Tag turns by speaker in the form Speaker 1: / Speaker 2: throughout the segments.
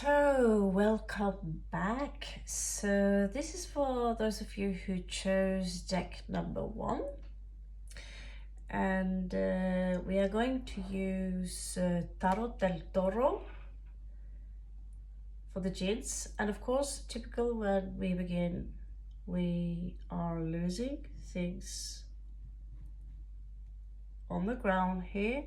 Speaker 1: So, welcome back. So, this is for those of you who chose deck number 1. And we are going to use Tarot del Toro for the DJINNS. And of course, typical when we begin, we are losing things on the ground here.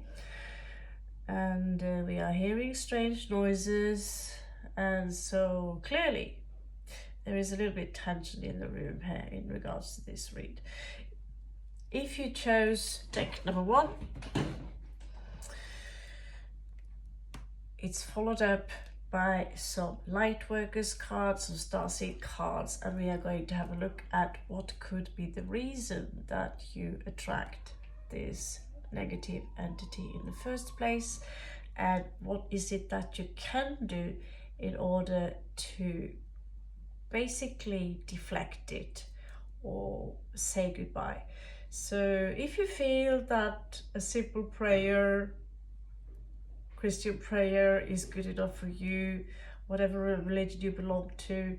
Speaker 1: And we are hearing strange noises, and so clearly there is a little bit tension in the room here in regards to this read. If you chose deck number 1, it's followed up by some light workers cards, some starseed cards, and we are going to have a look at what could be the reason that you attract this negative entity in the first place, and what is it that you can do in order to basically deflect it or say goodbye. So if you feel that a simple prayer, Christian prayer, is good enough for you, whatever religion you belong to,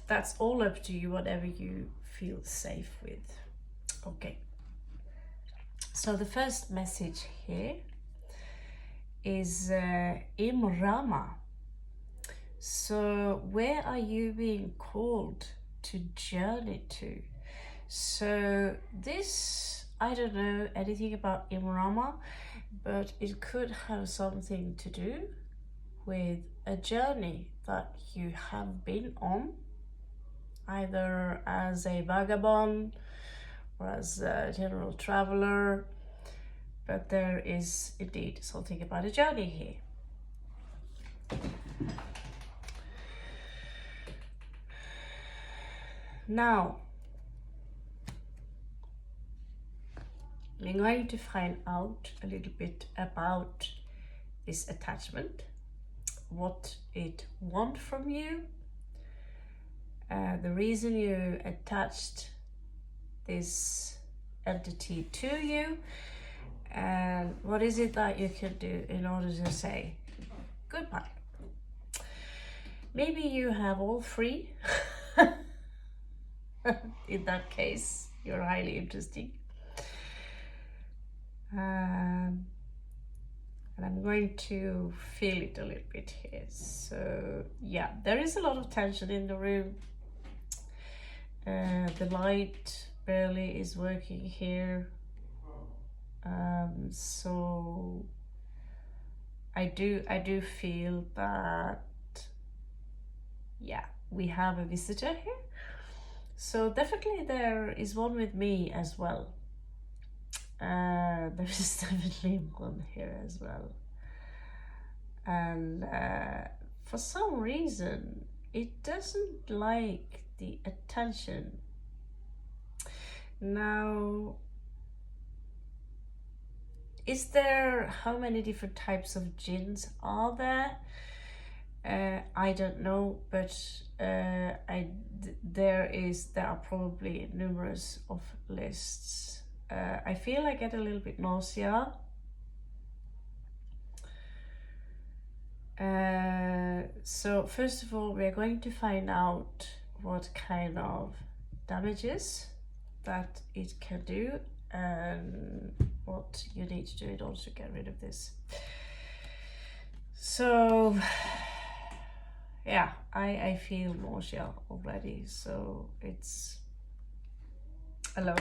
Speaker 1: that's all up to you, whatever you feel safe with. Okay. So the first message here is Imrama. So where are you being called to journey to? So this, I don't know anything about Imrama, but it could have something to do with a journey that you have been on, either as a vagabond or as a general traveler, but there is indeed something about a journey here. Now, we're going to find out a little bit about this attachment, what it wants from you, the reason you attached this entity to you, and what is it that you can do in order to say goodbye. Maybe you have all three. In that case, you're highly interesting. And I'm going to feel it a little bit here. So yeah, there is a lot of tension in the room. The light barely is working here, so I do feel that, yeah, we have a visitor here. So definitely there is one with me as well. There is definitely one here as well, and for some reason it doesn't like the attention. Now, is there, how many different types of jinns are there? I don't know, but there are probably numerous of lists. I feel I get a little bit nausea. So first of all, we're going to find out what kind of damages that it can do and what you need to do in order to get rid of this. So yeah, I feel nausea already, so it's a lot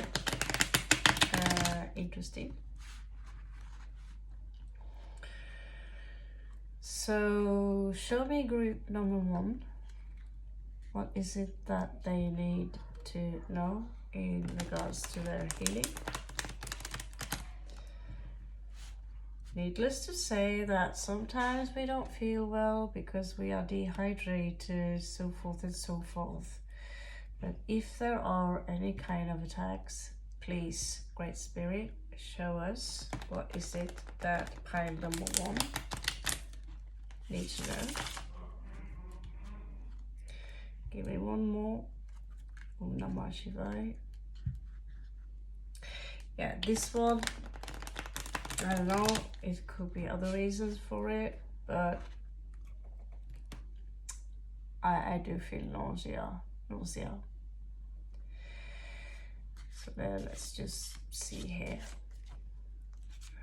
Speaker 1: interesting. So show me group number 1. What is it that they need to know in regards to their healing? Needless to say that sometimes we don't feel well because we are dehydrated, so forth and so forth. But if there are any kind of attacks, please, Great Spirit, show us what is it that pile number 1 needs to know. Give me one more. Om Namah Shivaya. Yeah, this one, I don't know, it could be other reasons for it, but I do feel nausea. So let's just see here.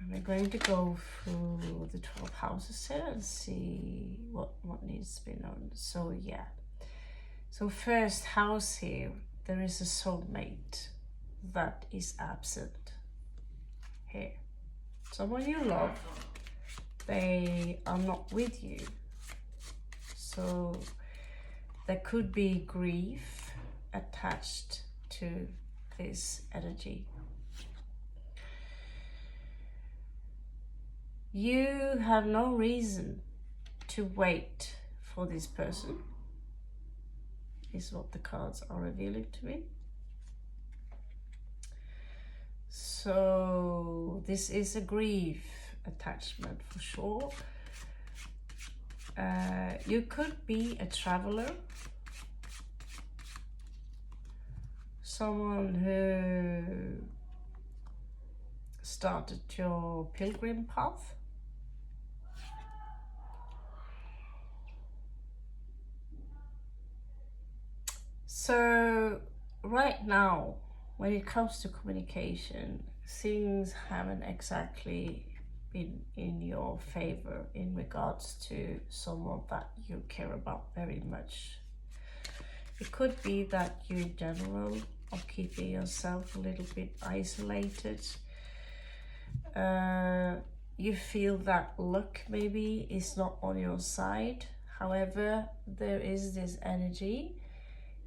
Speaker 1: We're going to go through the 12 houses here and see what needs to be known. So yeah. So first house here, there is a soulmate that is absent here. Someone you love, they are not with you. So there could be grief attached to this energy. You have no reason to wait for this person, is what the cards are revealing to me. So this is a grief attachment for sure. You could be a traveler, someone who started your pilgrim path. So right now, when it comes to communication, things haven't exactly been in your favor in regards to someone that you care about very much. It could be that you in general are keeping yourself a little bit isolated. You feel that luck maybe is not on your side. However, there is this energy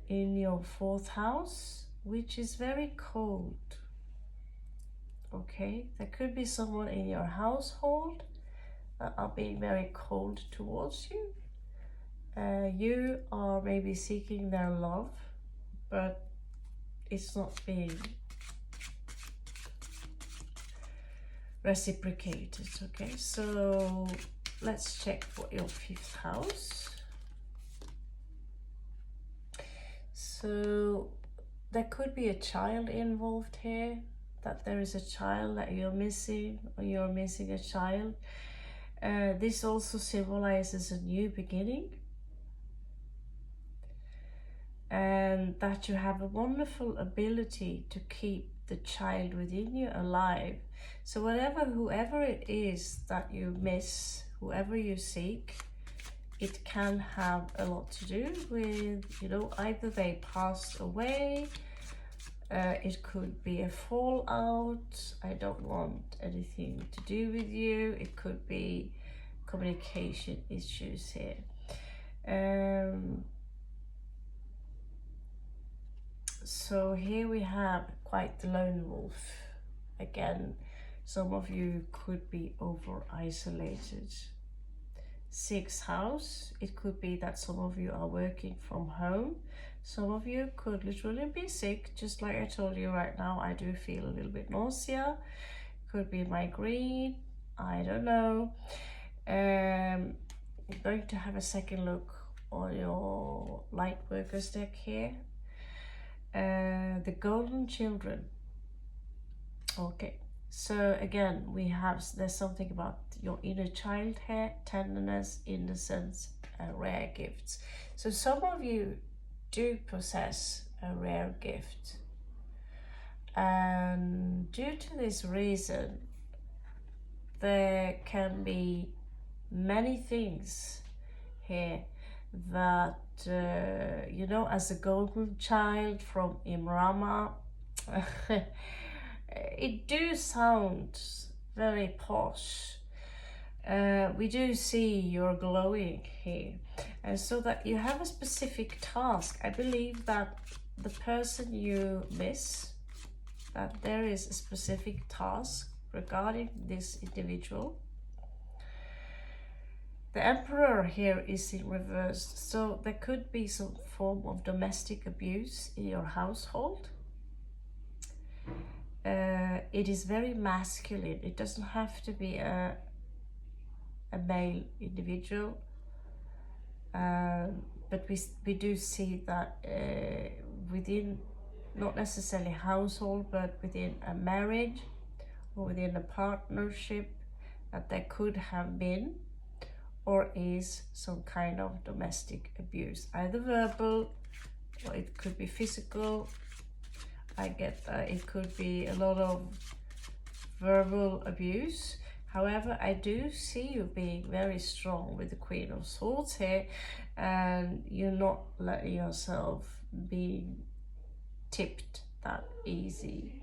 Speaker 1: in your 4th house, which is very cold. Okay, there could be someone in your household that are being very cold towards you. You are maybe seeking their love, but it's not being reciprocated. Okay, so let's check for your 5th house. So there could be a child involved here, that there is a child that you're missing, or you're missing a child. This also symbolizes a new beginning, and that you have a wonderful ability to keep the child within you alive. So whoever it is that you miss, whoever you seek, it can have a lot to do with, you know, either they passed away, it could be a fallout, I don't want anything to do with you, it could be communication issues here. So here we have quite the lone wolf. Again, some of you could be over isolated. 6th house, it could be that some of you are working from home. Some of you could literally be sick, just like I told you right now. I do feel a little bit nausea. Could be migraine, I don't know. I'm going to have a second look on your light workers deck here. The golden children. Okay, so again, there's something about your inner child here, tenderness, innocence, rare gifts. So some of you do possess a rare gift, and due to this reason, there can be many things here that, you know, as a golden child from Imrama, it do sound very posh. We do see you're glowing here, and so that you have a specific task. I believe that the person you miss, that there is a specific task regarding this individual. The Emperor here is in reverse, so there could be some form of domestic abuse in your household. It is very masculine. It doesn't have to be a male individual, but we do see that within, not necessarily household, but within a marriage or within a partnership, that there could have been, or is some kind of domestic abuse, either verbal or it could be physical. I get that it could be a lot of verbal abuse. However, I do see you being very strong with the Queen of Swords here, and you're not letting yourself be tipped that easy.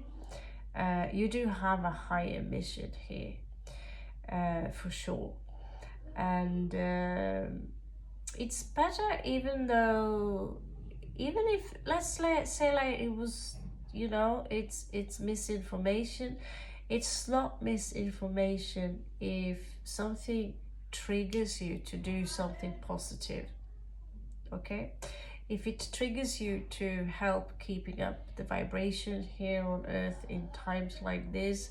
Speaker 1: You do have a higher mission here, for sure. And it's better, even if, let's say like it was, you know, it's misinformation. It's not misinformation if something triggers you to do something positive, okay? If it triggers you to help keeping up the vibration here on Earth in times like this,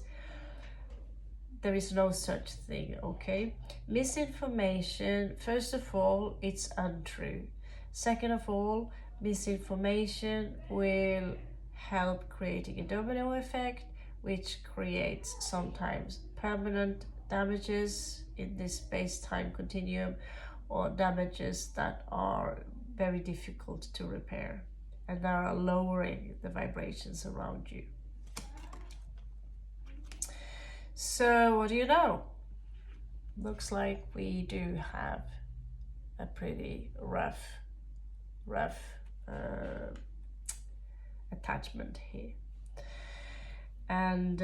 Speaker 1: there is no such thing, okay? Misinformation, first of all, it's untrue. Second of all, misinformation will help creating a domino effect, which creates sometimes permanent damages in this space-time continuum, or damages that are very difficult to repair and that are lowering the vibrations around you. So what do you know? Looks like we do have a pretty rough attachment here. And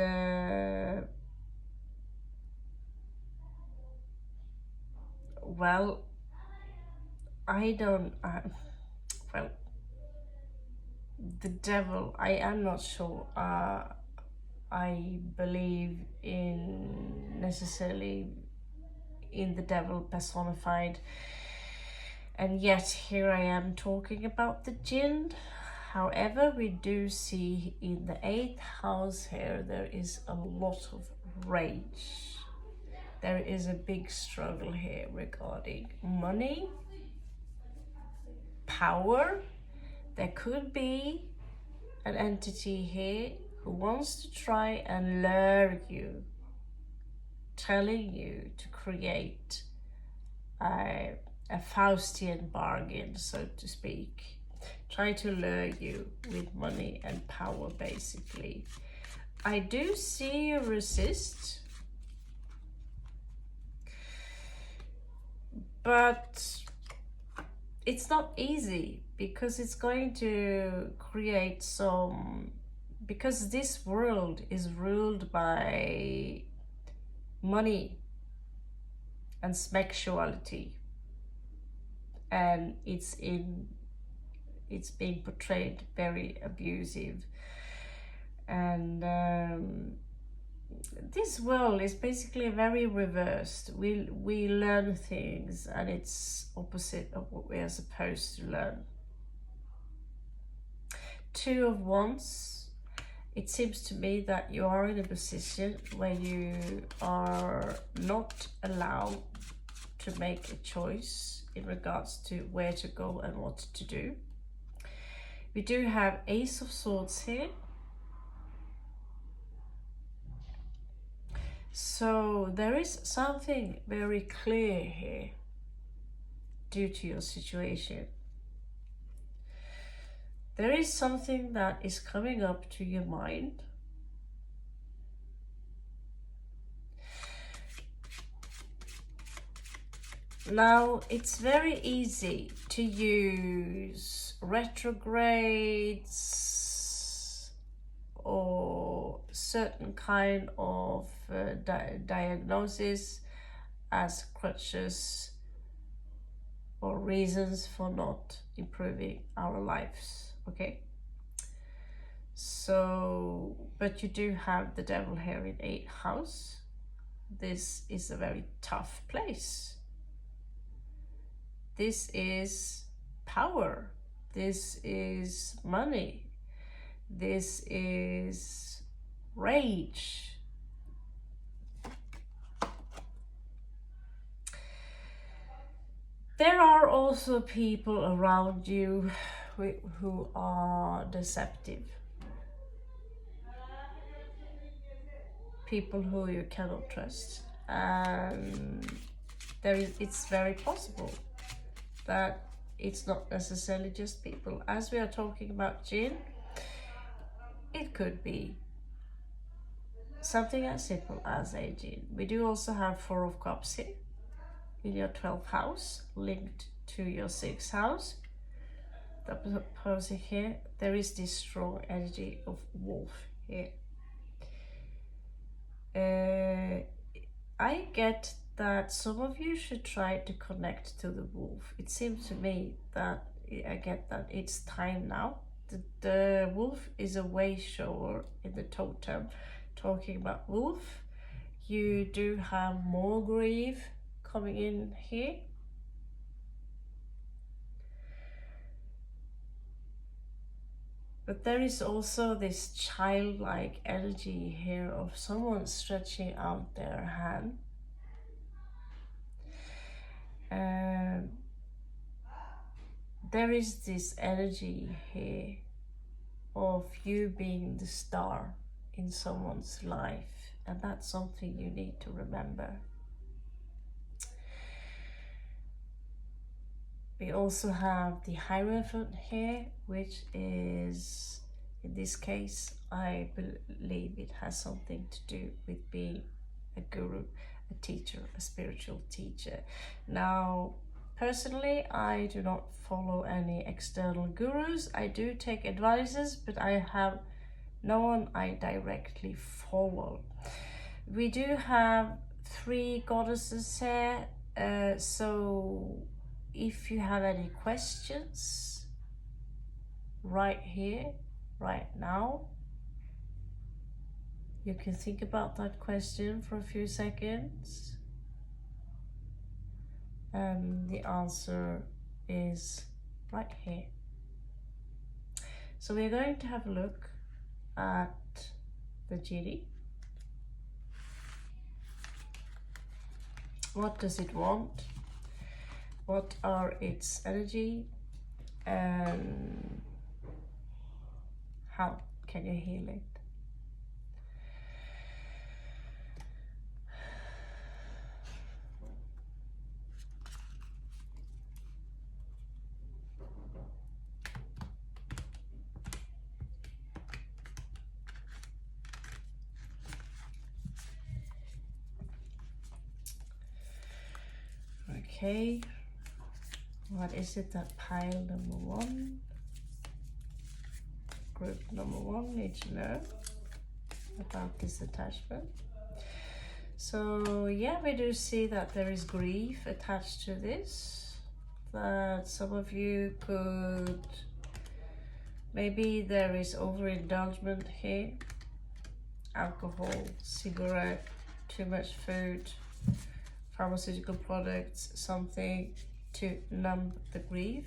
Speaker 1: well, well, the devil, I am not sure. I believe in necessarily in the devil personified, and yet here I am talking about the jinn. However, we do see in the 8th house here, there is a lot of rage. There is a big struggle here regarding money, power. There could be an entity here who wants to try and lure you, telling you to create a Faustian bargain, so to speak. Try to lure you with money and power, basically. I do see you resist, but it's not easy, because it's going to create some, because this world is ruled by money and sexuality, and it's being portrayed very abusive, and this world is basically very reversed. We learn things and it's opposite of what we are supposed to learn. 2 of Wands, it seems to me that you are in a position where you are not allowed to make a choice in regards to where to go and what to do. We do have Ace of Swords here. So there is something very clear here due to your situation. There is something that is coming up to your mind. Now, it's very easy to use retrogrades or certain kind of diagnosis as crutches or reasons for not improving our lives, okay? So, but you do have the devil here in 8th house. This is a very tough place. This is power. This is money. This is rage. There are also people around you who are deceptive. People who you cannot trust. it's very possible that it's not necessarily just people. As we are talking about jinn, it could be something as simple as a jinn. We do also have Four of Cups here in your 12th house, linked to your 6th house. The opposing here, there is this strong energy of wolf here. I get that some of you should try to connect to the wolf. It seems to me that I get that it's time now. The wolf is a way shower in the totem. Talking about wolf, you do have more grief coming in here. But there is also this childlike energy here of someone stretching out their hand. There is this energy here of you being the star in someone's life, and that's something you need to remember. We also have the Hierophant here, which is, in this case, I believe it has something to do with being a guru, a teacher, a spiritual teacher. Now, personally, I do not follow any external gurus. I do take advices, but I have no one I directly follow. We do have 3 goddesses here, so if you have any questions right here, right now, you can think about that question for a few seconds, and the answer is right here. So we're going to have a look at the genie. What does it want? What are its energy, and how can you heal it? Okay. What is it that pile number 1, group number 1 needs to know about this attachment? So yeah, we do see that there is grief attached to this, that some of you could, maybe there is overindulgence here, alcohol, cigarette, too much food, pharmaceutical products, something to numb the grief,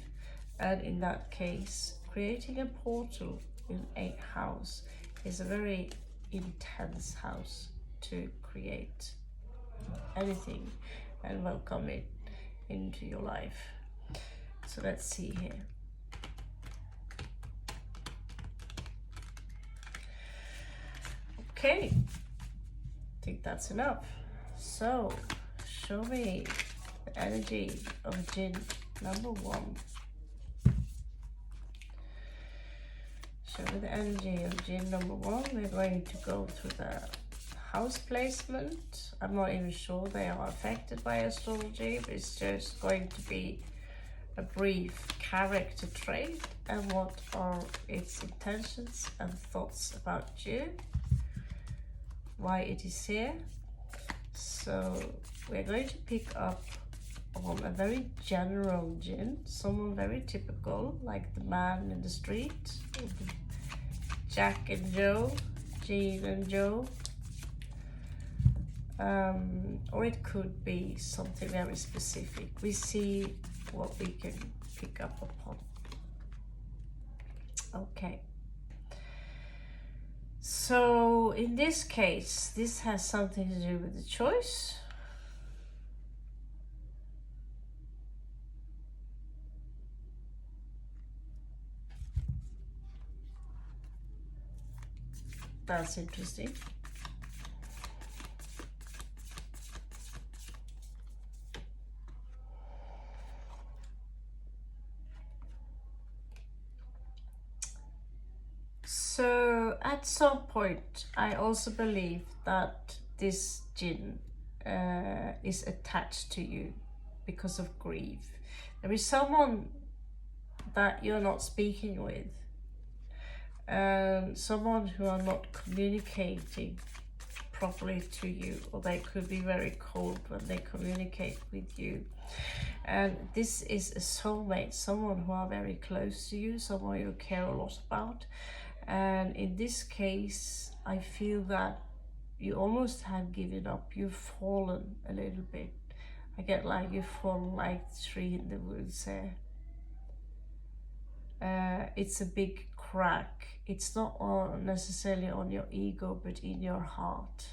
Speaker 1: and in that case, creating a portal in 8th house is a very intense house to create anything and welcome it into your life. So let's see here. Okay, I think that's enough. So show me the energy of jinn number 1. Show me the energy of jinn number 1. We're going to go through the house placement. I'm not even sure they are affected by astrology, but it's just going to be a brief character trait and what are its intentions and thoughts about you, why it is here. So we're going to pick up on a very general jinn, someone very typical, like the man in the street, Jack and Joe, Jean and Joe, or it could be something very specific. We see what we can pick up upon. Okay. So in this case, this has something to do with the choice. That's interesting. So at some point, I also believe that this jinn is attached to you because of grief. There is someone that you're not speaking with, and someone who are not communicating properly to you, or they could be very cold when they communicate with you. And this is a soulmate, someone who are very close to you, someone you care a lot about. And in this case, I feel that you almost have given up. You've fallen a little bit. I get like you've fallen like the tree in the woods here. It's a big crack. It's not necessarily on your ego, but in your heart.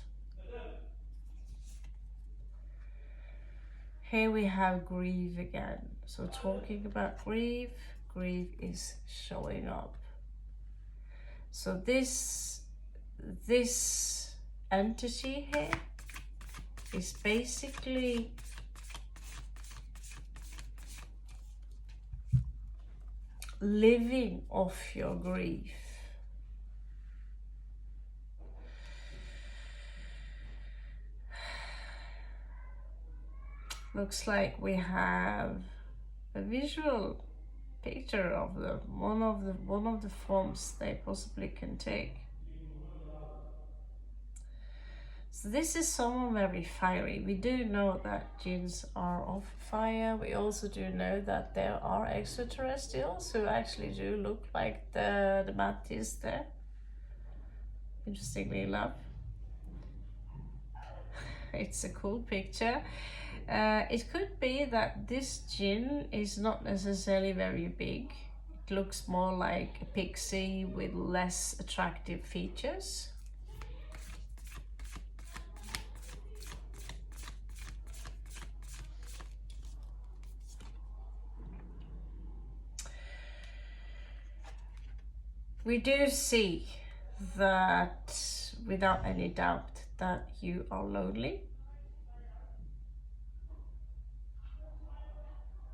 Speaker 1: Here we have grief again. So talking about grief, grief is showing up. So this entity here is basically living off your grief. Looks like we have a visual picture of them, one of the forms they possibly can take. So this is someone very fiery. We do know that jinns are of fire. We also do know that there are extraterrestrials who actually do look like the mantis there, interestingly enough. It's a cool picture. It could be that this jinn is not necessarily very big. It looks more like a pixie with less attractive features. We do see that, without any doubt, that you are lonely,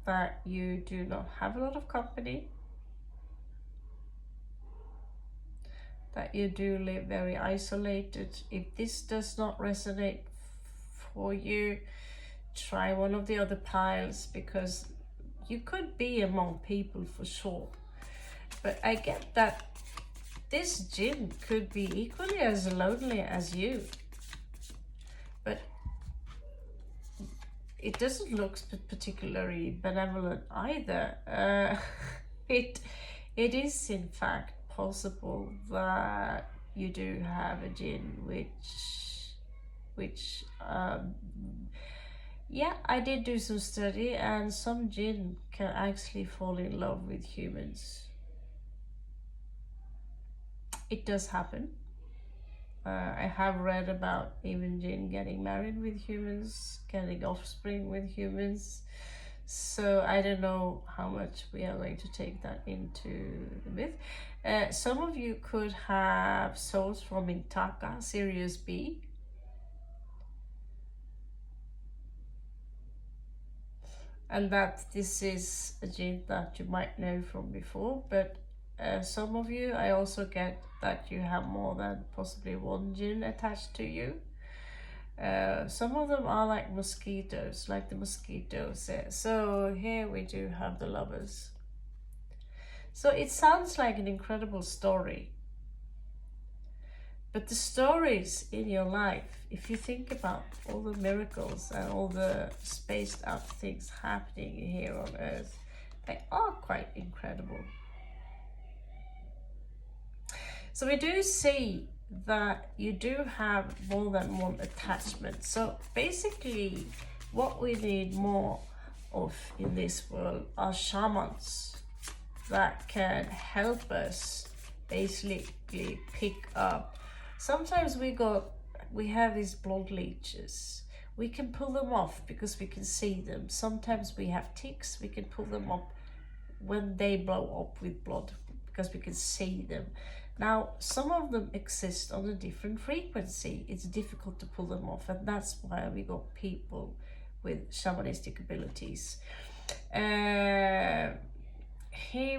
Speaker 1: that you do not have a lot of company, that you do live very isolated. If this does not resonate for you, try one of the other piles, because you could be among people for sure. But I get that this jinn could be equally as lonely as you, but it doesn't look particularly benevolent either. It is in fact possible that you do have a jinn which yeah, I did do some study, and some jinn can actually fall in love with humans. It does happen. I have read about even jinn getting married with humans, getting offspring with humans. So I don't know how much we are going to take that into the myth. Some of you could have souls from Intaka, Sirius B. And that this is a jinn that you might know from before, but some of you, I also get that you have more than possibly one jinn attached to you. Some of them are like mosquitoes, like the mosquitoes there. So here we do have the lovers. So it sounds like an incredible story. But the stories in your life, if you think about all the miracles and all the spaced out things happening here on Earth, they are quite incredible. So we do see that you do have more than one attachment. So basically what we need more of in this world are shamans that can help us basically pick up. Sometimes we have these blood leeches. We can pull them off because we can see them. Sometimes we have ticks. We can pull them up when they blow up with blood because we can see them. Now, some of them exist on a different frequency. It's difficult to pull them off, and that's why we got people with shamanistic abilities. Here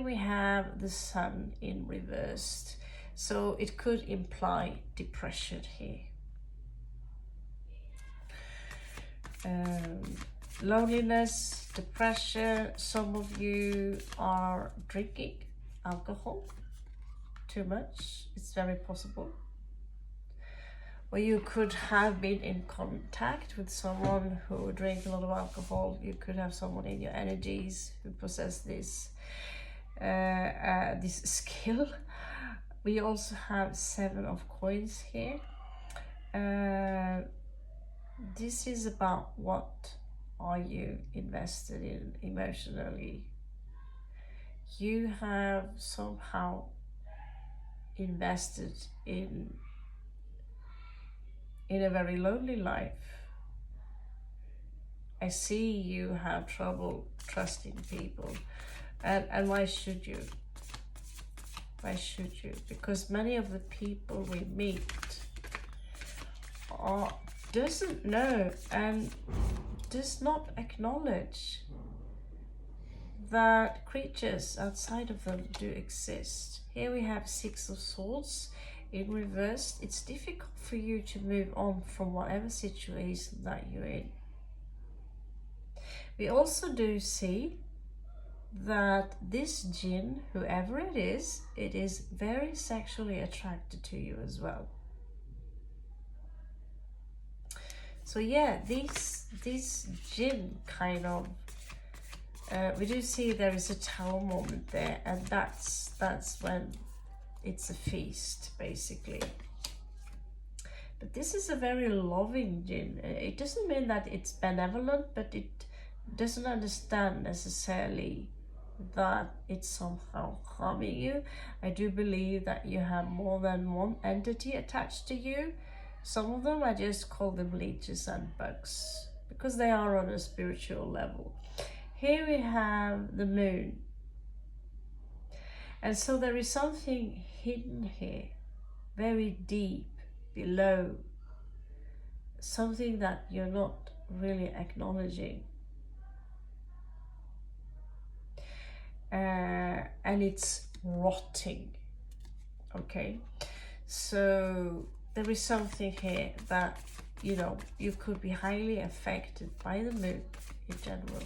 Speaker 1: we have the sun in reversed. So it could imply depression here. Loneliness, depression. Some of you are drinking alcohol too much. It's very possible. Or you could have been in contact with someone who drinks a lot of alcohol. You could have someone in your energies who possess this this skill. We also have 7 of coins here. This is about what are you invested in emotionally. You have somehow invested in a very lonely life. I see you have trouble trusting people. And why should you? Why should you? Because many of the people we meet doesn't know and does not acknowledge that creatures outside of them do exist. Here we have 6 of Swords in reverse. It's difficult for you to move on from whatever situation that you're in. We also do see that this jinn, whoever it is very sexually attracted to you as well. So yeah, this jinn kind of, we do see there is a tower moment there, and that's when it's a feast, basically. But this is a very loving jinn. It doesn't mean that it's benevolent, but it doesn't understand necessarily that it's somehow harming you. I do believe that you have more than one entity attached to you. Some of them, I just call them leeches and bugs, because they are on a spiritual level. Here we have the moon. And so there is something hidden here, very deep below, something that you're not really acknowledging. And it's rotting, okay? So there is something here that, you know, you could be highly affected by the moon in general.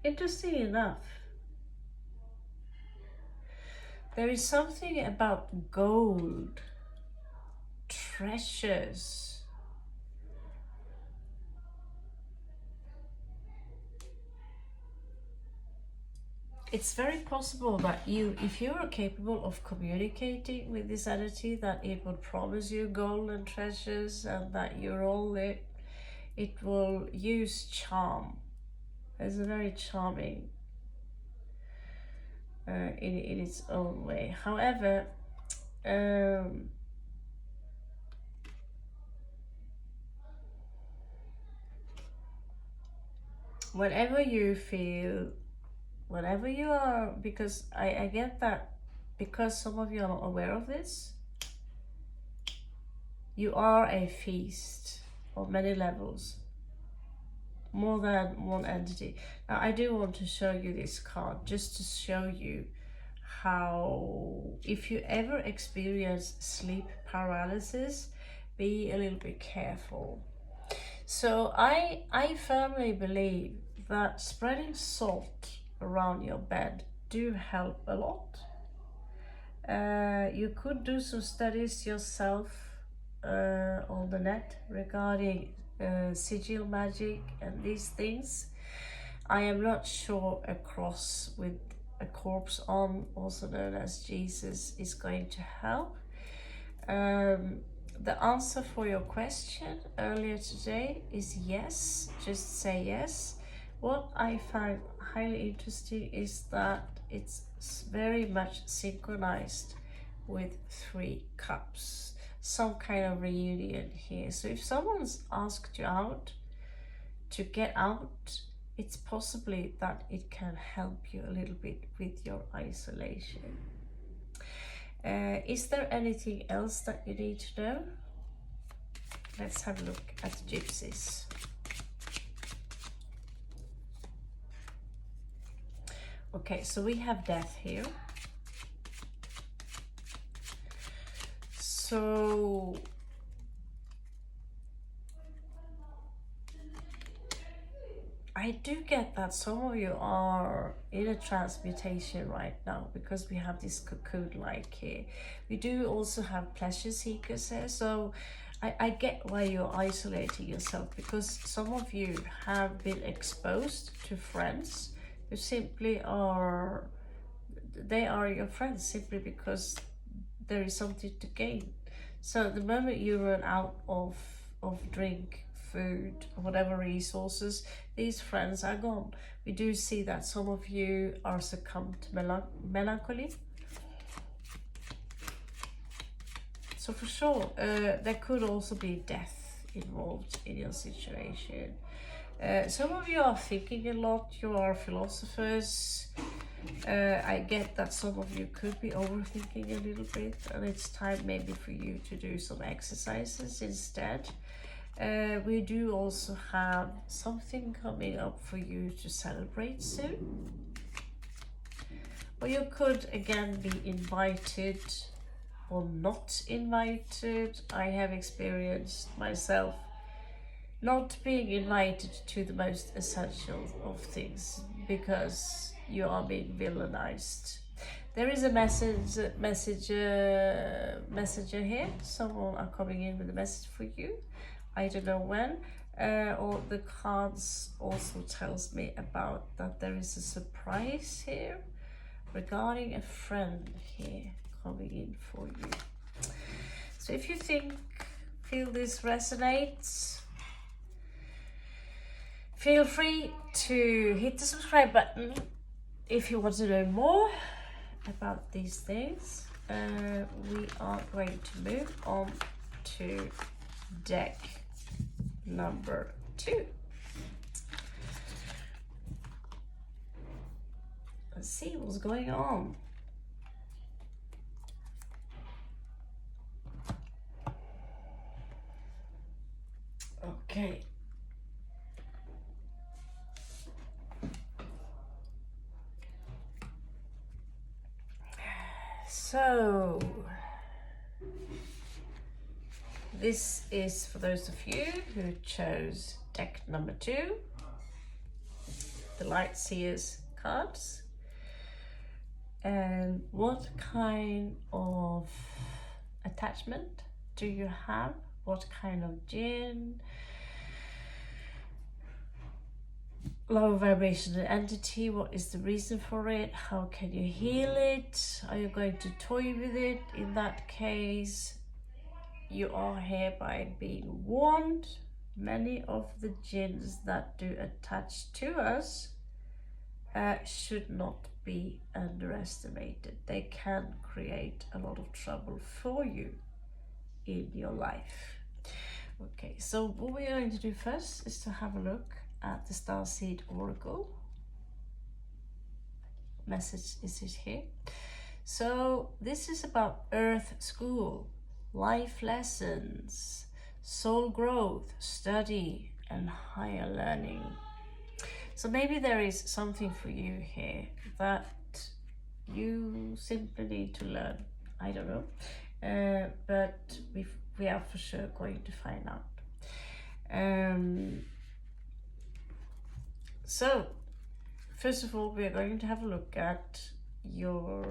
Speaker 1: Interesting enough, there is something about gold, treasures. It's very possible that you, if you are capable of communicating with this entity, that it will promise you gold and treasures, and that you're all lit. It will use charm. It's a very charming in its own way. However, whenever you feel, whenever you are, because I get that, because some of you are not aware of this, you are a feast on many levels, more than one entity. Now I do want to show you this card just to show you how, if you ever experience sleep paralysis, be a little bit careful. So I firmly believe that spreading salt around your bed do help a lot. You could do some studies yourself on the net regarding sigil magic and these things. I am not sure a cross with a corpse on, also known as Jesus, is going to help. The answer for your question earlier today is yes. Just say yes. What I find highly interesting is that it's very much synchronized with 3 cups. Some kind of reunion here. So if someone's asked you out to get out, it's possibly that it can help you a little bit with your isolation. Is there anything else that you need to know? Let's have a look at the gypsies. Okay, so we have death here. So I do get that some of you are in a transmutation right now because we have this cocoon-like here. We do also have pleasure seekers here, so I get why you're isolating yourself, because some of you have been exposed to friends who simply are, they are your friends simply because there is something to gain. So the moment you run out of drink, food, or whatever resources, these friends are gone. We do see that some of you are succumbed to melancholy. So for sure, there could also be death involved in your situation. Some of you are thinking a lot, you are philosophers. I get that some of you could be overthinking a little bit, and it's time maybe for you to do some exercises instead. We do also have something coming up for you to celebrate soon. Or you could again be invited or not invited. I have experienced myself not being invited to the most essential of things because you are being villainized. There is a messenger here. Someone are coming in with a message for you. I don't know when. Or the cards also tells me about that there is a surprise here regarding a friend here coming in for you. So if you feel this resonates, feel free to hit the subscribe button if you want to know more about these things. We are going to move on to deck number 2. Let's see what's going on. Okay. So this is for those of you who chose deck number 2, the Light Seers cards. And what kind of attachment do you have? What kind of jinn? Low vibrational entity, what is the reason for it? How can you heal it? Are you going to toy with it? In that case, you are hereby being warned. Many of the jinns that do attach to us should not be underestimated. They can create a lot of trouble for you in your life. Okay, so what we're going to do first is to have a look at the Starseed Oracle. Message is it here. So this is about Earth School, life lessons, soul growth, study, and higher learning. So maybe there is something for you here that you simply need to learn. I don't know, but we are for sure going to find out. So, first of all, we are going to have a look at your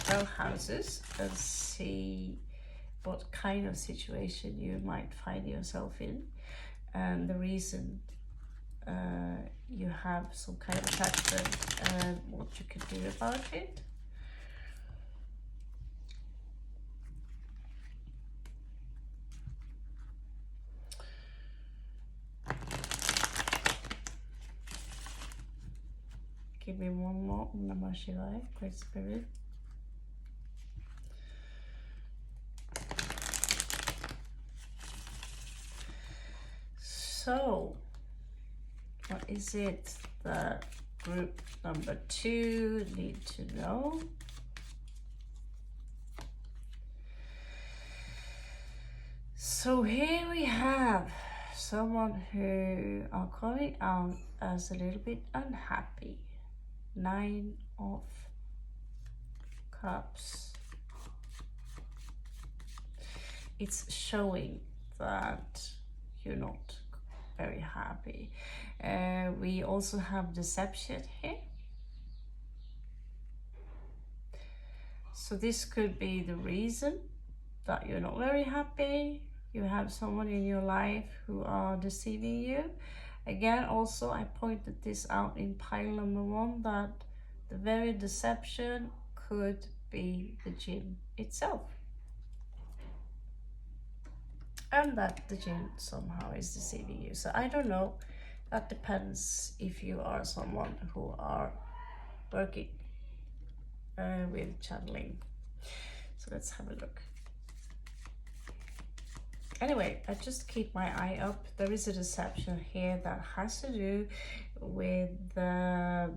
Speaker 1: 12 houses and see what kind of situation you might find yourself in, and the reason you have some kind of attachment and what you can do about it. Give me one more. Namah Shivaya, Great Spirit. So, what is it that group number 2 need to know? So here we have someone who are coming out as a little bit unhappy. 9 of Cups. It's showing that you're not very happy. We also have deception here. So this could be the reason that you're not very happy. You have someone in your life who are deceiving you. Again, also I pointed this out in pile number 1, that the very deception could be the jinn itself. And that the jinn somehow is deceiving you. So I don't know. That depends if you are someone who are working with channeling. So let's have a look. Anyway, I just keep my eye up. There is a deception here that has to do with the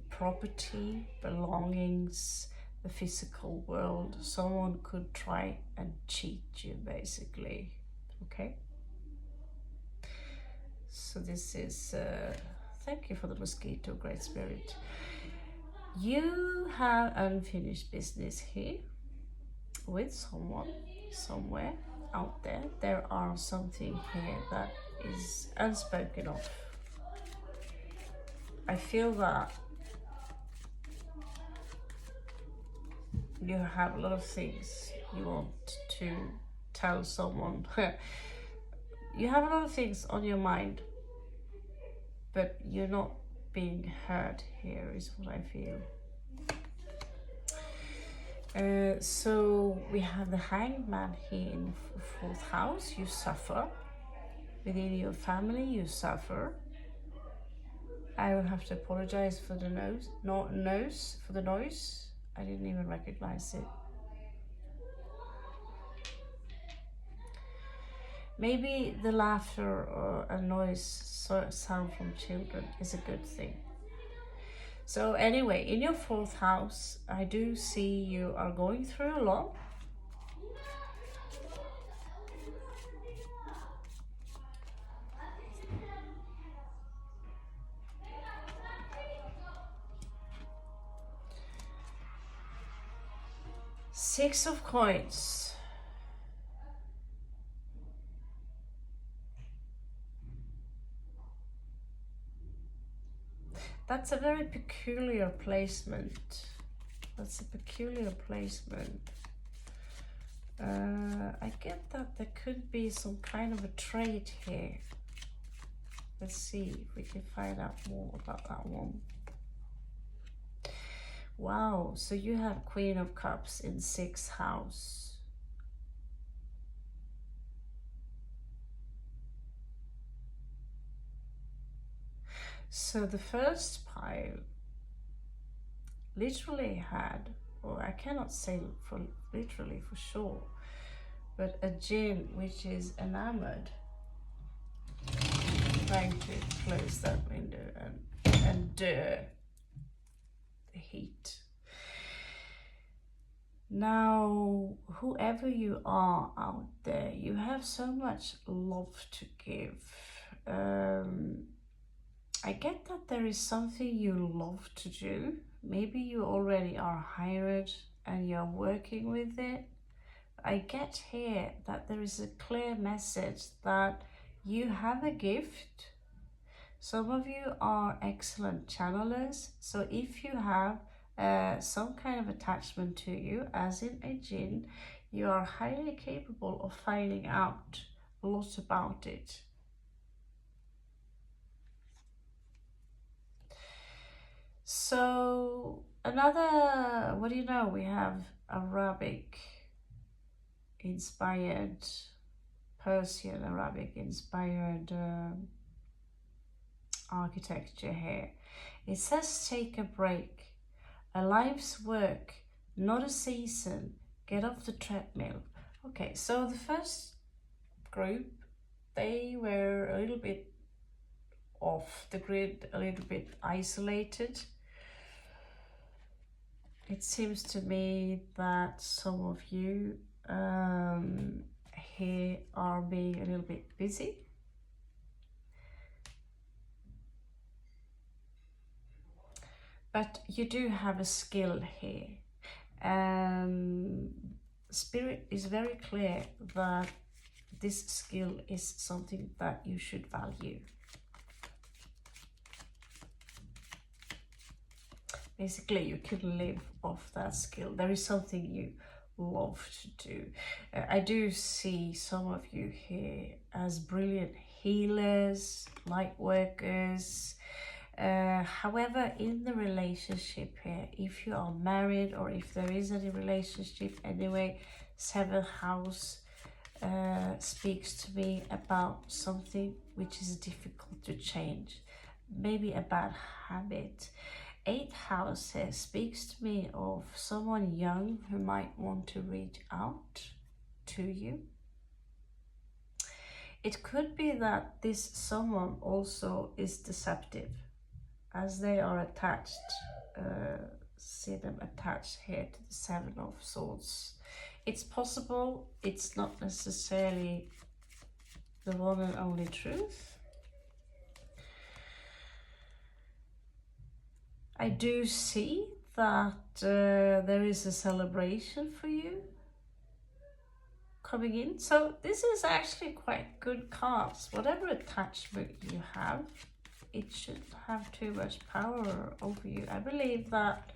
Speaker 1: property, belongings, the physical world. Someone could try and cheat you, basically. Okay? So this is, thank you for the mosquito, Great Spirit. You have unfinished business here with someone, somewhere out there. There are something here that is unspoken of. I feel that you have a lot of things you want to tell someone. You have a lot of things on your mind, but you're not being heard here, is what I feel. So we have the Hanged Man here in the 4th house. You suffer. Within your family, you suffer. I will have to apologize for the noise. I didn't even recognize it. Maybe the laughter or a noise sound from children is a good thing. So anyway, in your 4th house, I do see you are going through a lot. Six of Coins. That's a very peculiar placement. That's a peculiar placement. I get that there could be some kind of a trade here. Let's see if we can find out more about that one. Wow, so you have Queen of Cups in 6th house. So the first pile literally had, or I cannot say for literally for sure, but a jinn which is enamored. I'm trying to close that window and endure the heat. Now, whoever you are out there, you have so much love to give. I get that there is something you love to do. Maybe you already are hired and you're working with it. I get here that there is a clear message that you have a gift. Some of you are excellent channelers. So if you have some kind of attachment to you, as in a jinn, you are highly capable of finding out a lot about it. So another, what do you know, we have Arabic inspired, Persian Arabic inspired architecture here. It says take a break, a life's work, not a season, get off the treadmill. Okay, so the first group, they were a little bit off the grid, a little bit isolated. It seems to me that some of you here are being a little bit busy. But you do have a skill here. And Spirit is very clear that this skill is something that you should value. Basically, you can live off that skill. There is something you love to do. I do see some of you here as brilliant healers, light workers. However, in the relationship here, if you are married or if there is any relationship anyway, 7th house speaks to me about something which is difficult to change. Maybe a bad habit. 8th house here speaks to me of someone young who might want to reach out to you. It could be that this someone also is deceptive, as they are attached. See them attached here to the 7 of Swords. It's possible, it's not necessarily the one and only truth. I do see that there is a celebration for you coming in. So this is actually quite good cards. Whatever attachment you have, it shouldn't have too much power over you. I believe that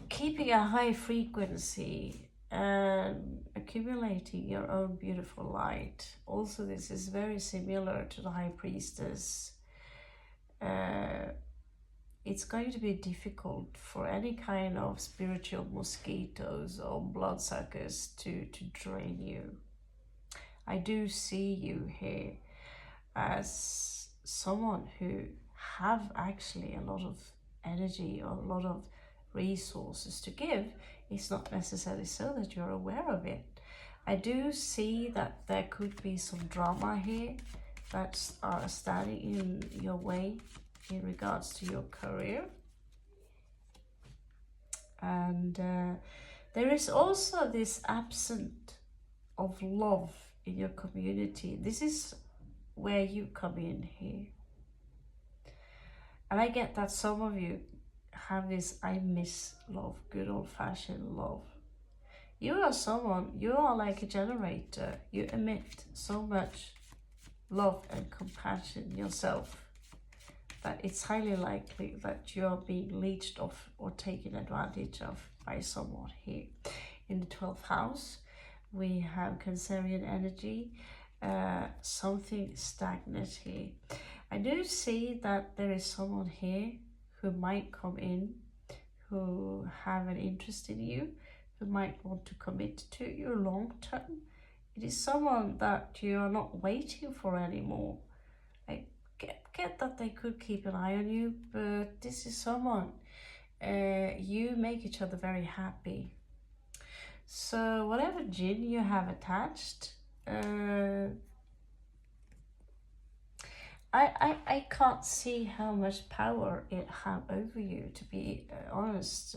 Speaker 1: keeping a high frequency and accumulating your own beautiful light. Also, this is very similar to the High Priestess. It's going to be difficult for any kind of spiritual mosquitoes or bloodsuckers to drain you. I do see you here as someone who have actually a lot of energy or a lot of resources to give. It's not necessarily so that you're aware of it. I do see that there could be some drama here that are standing in your way in regards to your career. And there is also this absence of love in your community. This is where you come in here. And I get that some of you have this I miss love, good old-fashioned love. You are someone, you are like a generator. You emit so much love and compassion yourself that it's highly likely that you are being leached off or taken advantage of by someone here. In the 12th house, we have Cancerian energy, something stagnant here. I do see that there is someone here who might come in, who have an interest in you, who might want to commit to you long term. It is someone that you are not waiting for anymore. I get that they could keep an eye on you, but this is someone you make each other very happy. So whatever jinn you have attached, I can't see how much power it have over you, to be honest.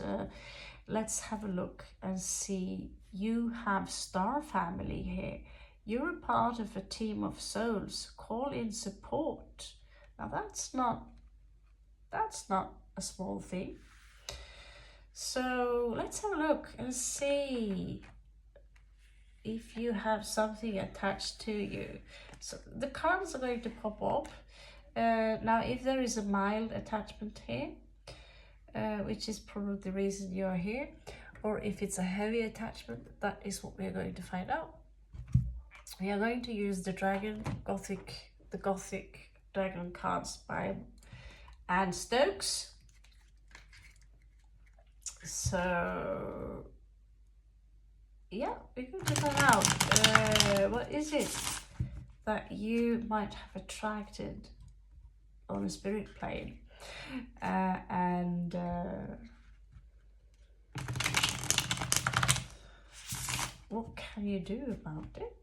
Speaker 1: Let's have a look and see. You have star family here. You're a part of a team of souls. Call in support. Now that's not a small thing. So let's have a look and see if you have something attached to you. So the cards are going to pop up. Now, if there is a mild attachment here, which is probably the reason you're here, or if it's a heavy attachment, that is what we're going to find out. We are going to use the Gothic Dragon cards by Anne Stokes. So yeah, we're going to find out what is it that you might have attracted on a spirit plane, and what can you do about it?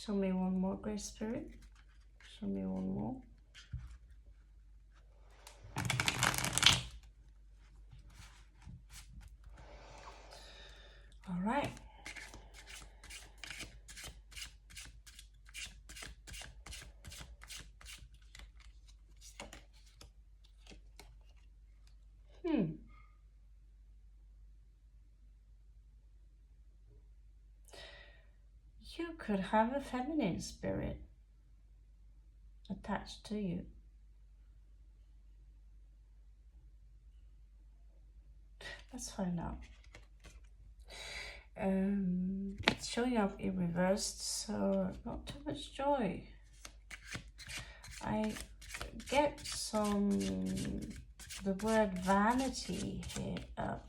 Speaker 1: Show me one more, Grace Spirit. Show me one more. All right. You could have a feminine spirit attached to you. Let's find out. It's showing up in reversed, so not too much joy. I get the word vanity here up.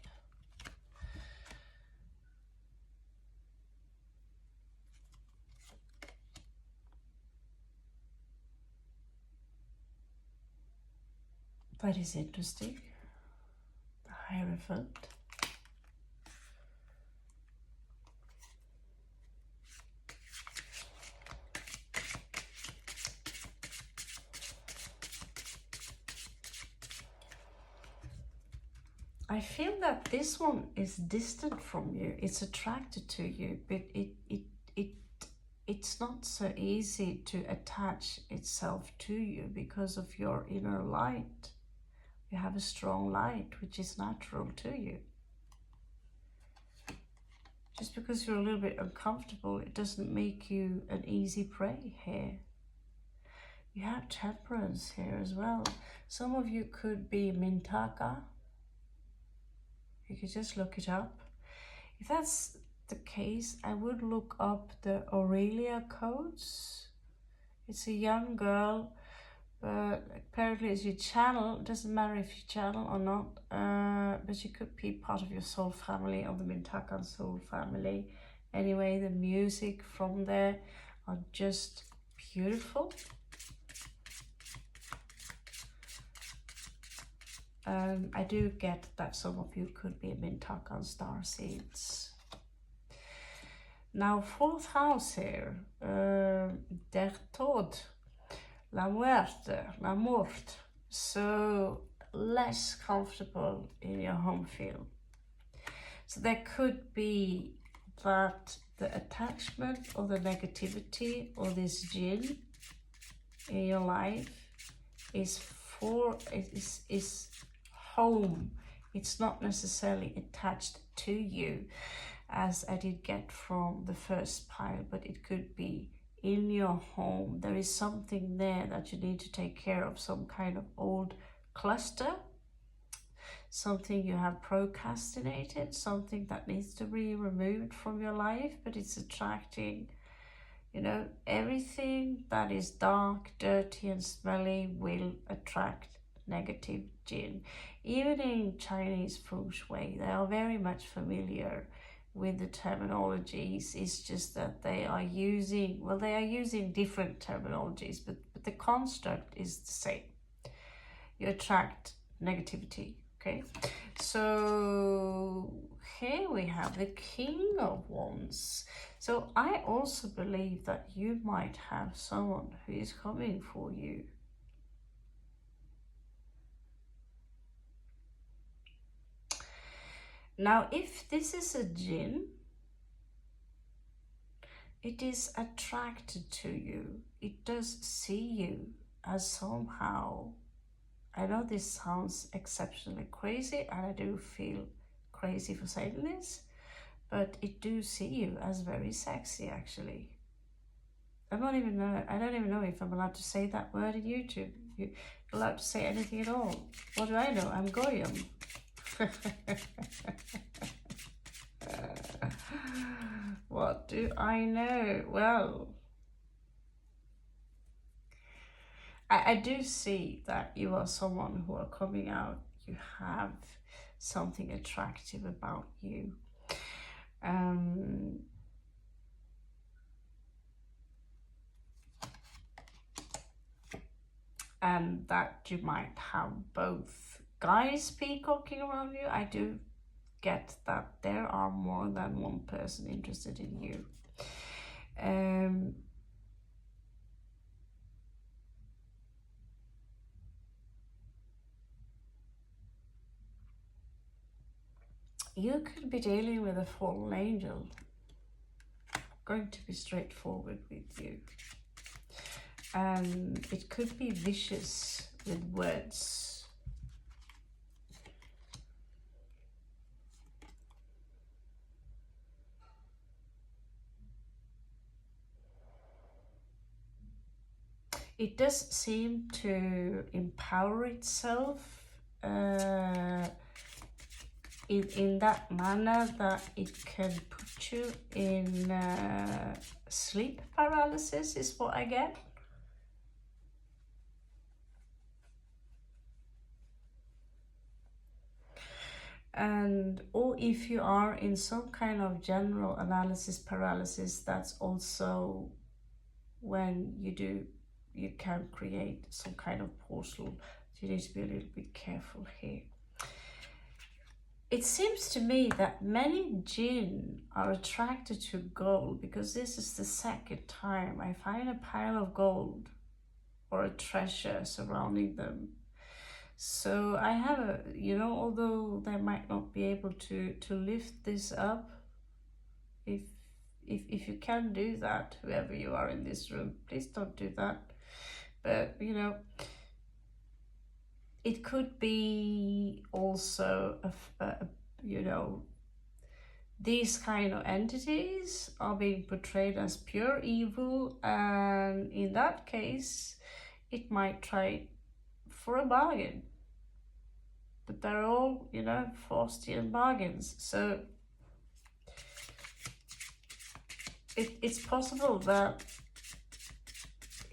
Speaker 1: That is interesting. The Hierophant. I feel that this one is distant from you. It's attracted to you, but it's not so easy to attach itself to you because of your inner light. You have a strong light, which is natural to you. Just because you're a little bit uncomfortable, it doesn't make you an easy prey here. You have Temperance here as well. Some of you could be Mintaka. You could just look it up. If that's the case, I would look up the Aurelia codes. It's a young girl, but apparently it's your channel. It doesn't matter if you channel or not, but she could be part of your soul family, or the Mintakan soul family. Anyway, the music from there are just beautiful. I do get that some of you could be Mintakan star seeds. Now, 4th house here, der Tod, la muerte, la mort. So less comfortable in your home field. So there could be that the attachment or the negativity or this jinn in your life is home. It's not necessarily attached to you, as I did get from the first pile, but it could be in your home. There is something there that you need to take care of, some kind of old cluster, something you have procrastinated, something that needs to be removed from your life, but it's attracting, you know, everything that is dark, dirty and smelly will attract negative jinn. Even in Chinese feng shui, they are very much familiar with the terminologies. It's just that they are using, well, they are using different terminologies, but the construct is the same. You attract negativity, okay? So here we have the King of Wands. So I also believe that you might have someone who is coming for you. Now, if this is a jinn, it is attracted to you. It does see you as somehow, I know this sounds exceptionally crazy, and I do feel crazy for saying this, but it do see you as very sexy, actually. I don't even know if I'm allowed to say that word in YouTube. You're allowed to say anything at all. What do I know? I'm Goyim. What do I know? Well, I do see that you are someone who are coming out. You have something attractive about you. And that you might have both guys peacocking around you. I do get that there are more than one person interested in you. you could be dealing with a fallen angel. Going to be straightforward with you. And it could be vicious with words. It does seem to empower itself in that manner that it can put you in sleep paralysis is what I get. And or if you are in some kind of general analysis paralysis, that's also when you can create some kind of portal. So you need to be a little bit careful here. It seems to me that many jinn are attracted to gold because this is the second time I find a pile of gold or a treasure surrounding them. So I have a, you know, although they might not be able to lift this up, if you can do that, whoever you are in this room, please don't do that. But, you know, it could be also, you know, these kind of entities are being portrayed as pure evil, and in that case, it might try for a bargain. But they're all, you know, Faustian bargains. So it's possible that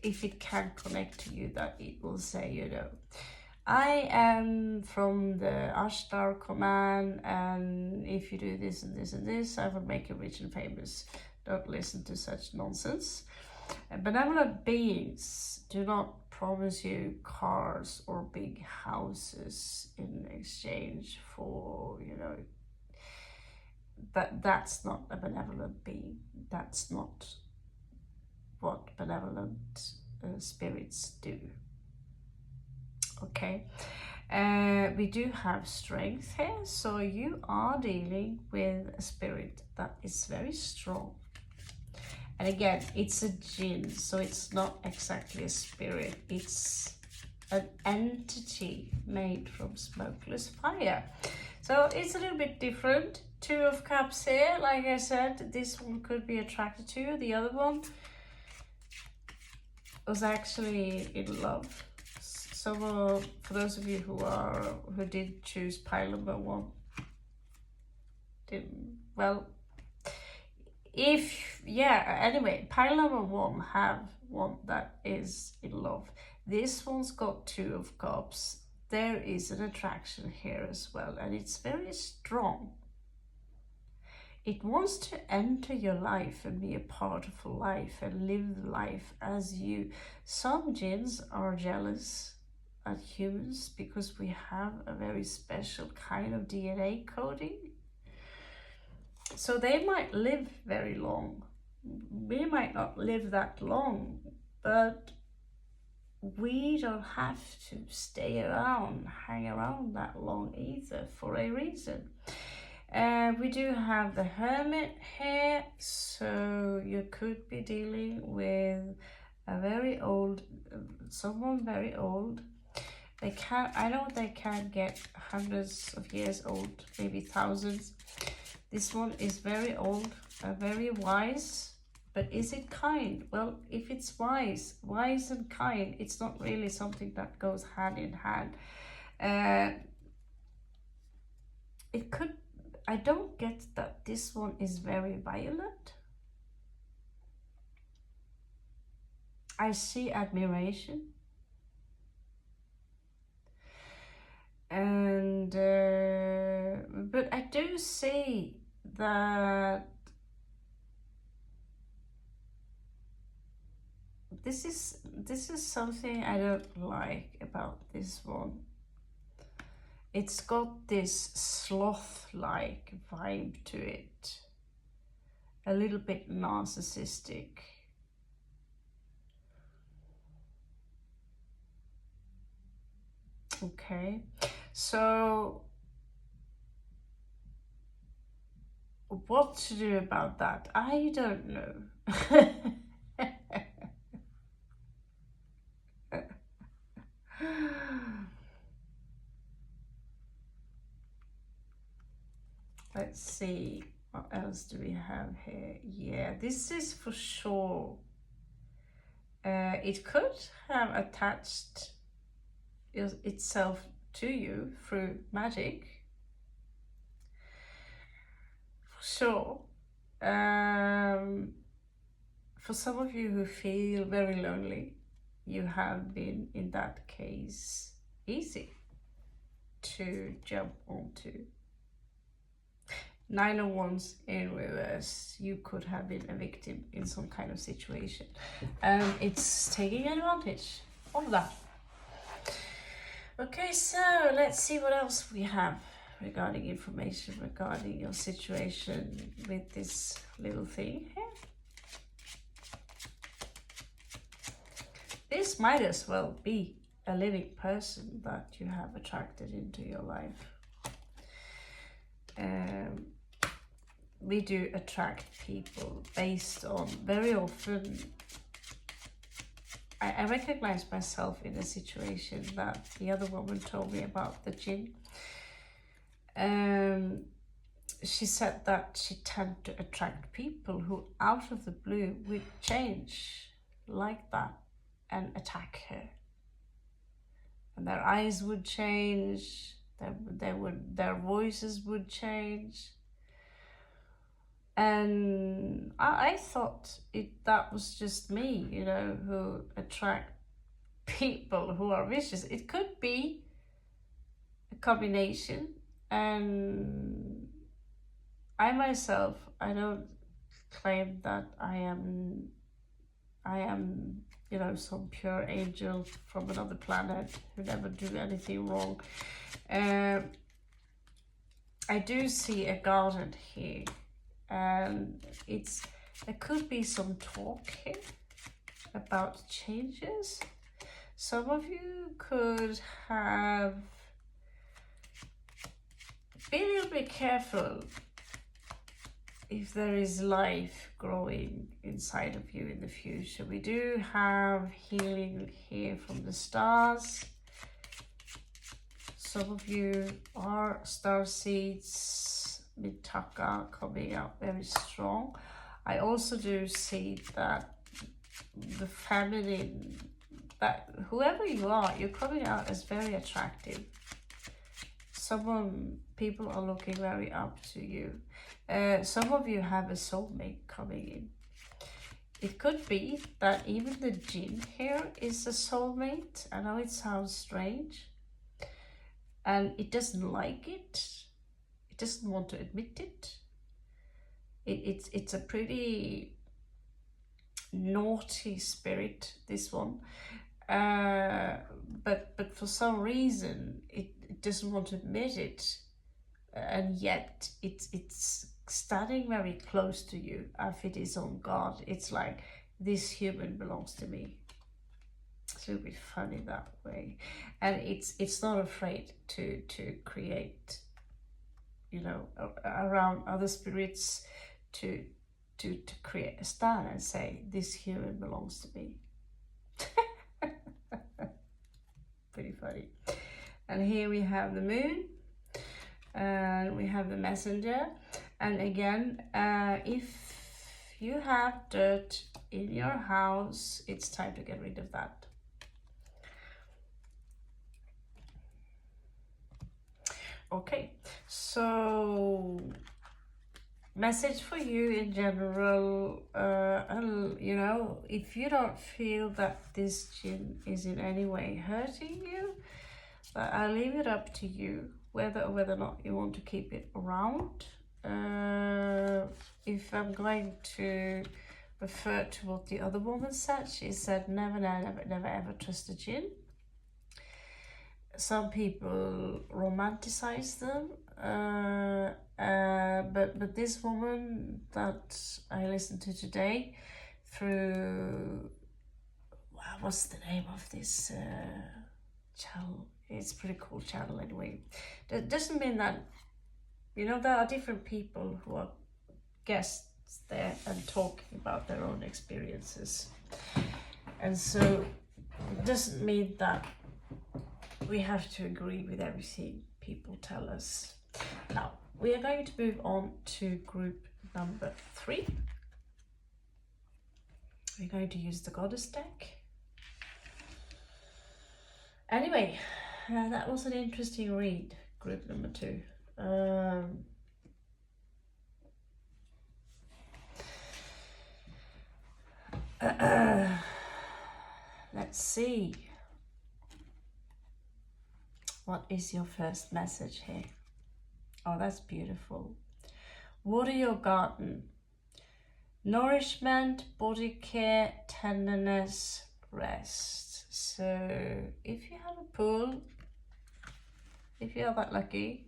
Speaker 1: if it can connect to you, that it will say, you know, I am from the Ashtar command, and if you do this and this and this, I will make you rich and famous. Don't listen to such nonsense. Benevolent beings do not promise you cars or big houses in exchange for, you know, that's not a benevolent being. That's not what benevolent spirits do. Okay, we do have strength here, so you are dealing with a spirit that is very strong. And again, it's a jinn, so it's not exactly a spirit, it's an entity made from smokeless fire. So it's a little bit different. Two of Cups here, like I said, this one could be attracted to you. The other one was actually in love. So for those of you who did choose pile number 1, well, anyway, pile number 1 have one that is in love. This one's got 2 of Cups. There is an attraction here as well, and it's very strong. It wants to enter your life and be a part of life and live life as you. Some jinns are jealous at humans because we have a very special kind of DNA coding. So they might live very long. We might not live that long, but we don't have to stay around, hang around that long either for a reason. We do have the Hermit here, so you could be dealing with a very old, someone very old. I know they can get hundreds of years old, maybe thousands. This one is very old, very wise, but is it kind? Well, if it's wise and kind, it's not really something that goes hand in hand. It could, I don't get that this one is very violent. I see admiration. And but I do see that this is something I don't like about this one. It's got this sloth-like vibe to it, a little bit narcissistic. Okay, so what to do about that, I don't know. Let's see, what else do we have here? Yeah, this is for sure. It could have attached itself to you through magic, for sure. For some of you who feel very lonely, you have been, in that case, easy to jump onto. 9 of Wands in reverse. You could have been a victim in some kind of situation, and it's taking advantage of that. Okay, so let's see what else we have regarding information regarding your situation with this little thing here. This might as well be a living person that you have attracted into your life. We do attract people based on, very often, I recognize myself in a situation that the other woman told me about, the jinn. She said that she tended to attract people who out of the blue would change like that and attack her. And their eyes would change, their voices would change. And I thought that was just me, you know, who attract people who are vicious. It could be a combination, and I myself, I don't claim that I am, you know, some pure angel from another planet who never do anything wrong. I do see a garden here. And there could be some talk here about changes. Some of you could have, be a little bit careful if there is life growing inside of you in the future. We do have healing here from the stars. Some of you are star seeds, Mitaka coming out very strong. I also do see that the feminine, that whoever you are, you're coming out as very attractive. People are looking very up to you. Some of you have a soulmate coming in. It could be that even the jinn here is a soulmate. I know it sounds strange, and it doesn't like it. It doesn't want to admit it. It's a pretty naughty spirit, this one. But for some reason it doesn't want to admit it, and yet it's standing very close to you if it is on guard. It's like, this human belongs to me. It's a little bit funny that way, and it's not afraid to create, you know, around other spirits, to create a stand and say, this human belongs to me. Pretty funny. And here we have the moon, and we have the messenger. And again, if you have dirt in your house, it's time to get rid of that. Okay, so message for you in general, you know, if you don't feel that this jinn is in any way hurting you, I'll leave it up to you whether or not you want to keep it around. If I'm going to refer to what the other woman said, she said, never ever trust a jinn. Some people romanticize them, but this woman that I listened to today through, what's the name of this channel? It's a pretty cool channel anyway. That doesn't mean that, you know, there are different people who are guests there and talking about their own experiences. And so it doesn't mean that we have to agree with everything people tell us. Now, we are going to move on to group number 3. We're going to use the goddess deck. Anyway, that was an interesting read, group number 2. Let's see. What is your first message here? Oh, that's beautiful. Water your garden. Nourishment, body care, tenderness, rest. So if you have a pool, if you are that lucky,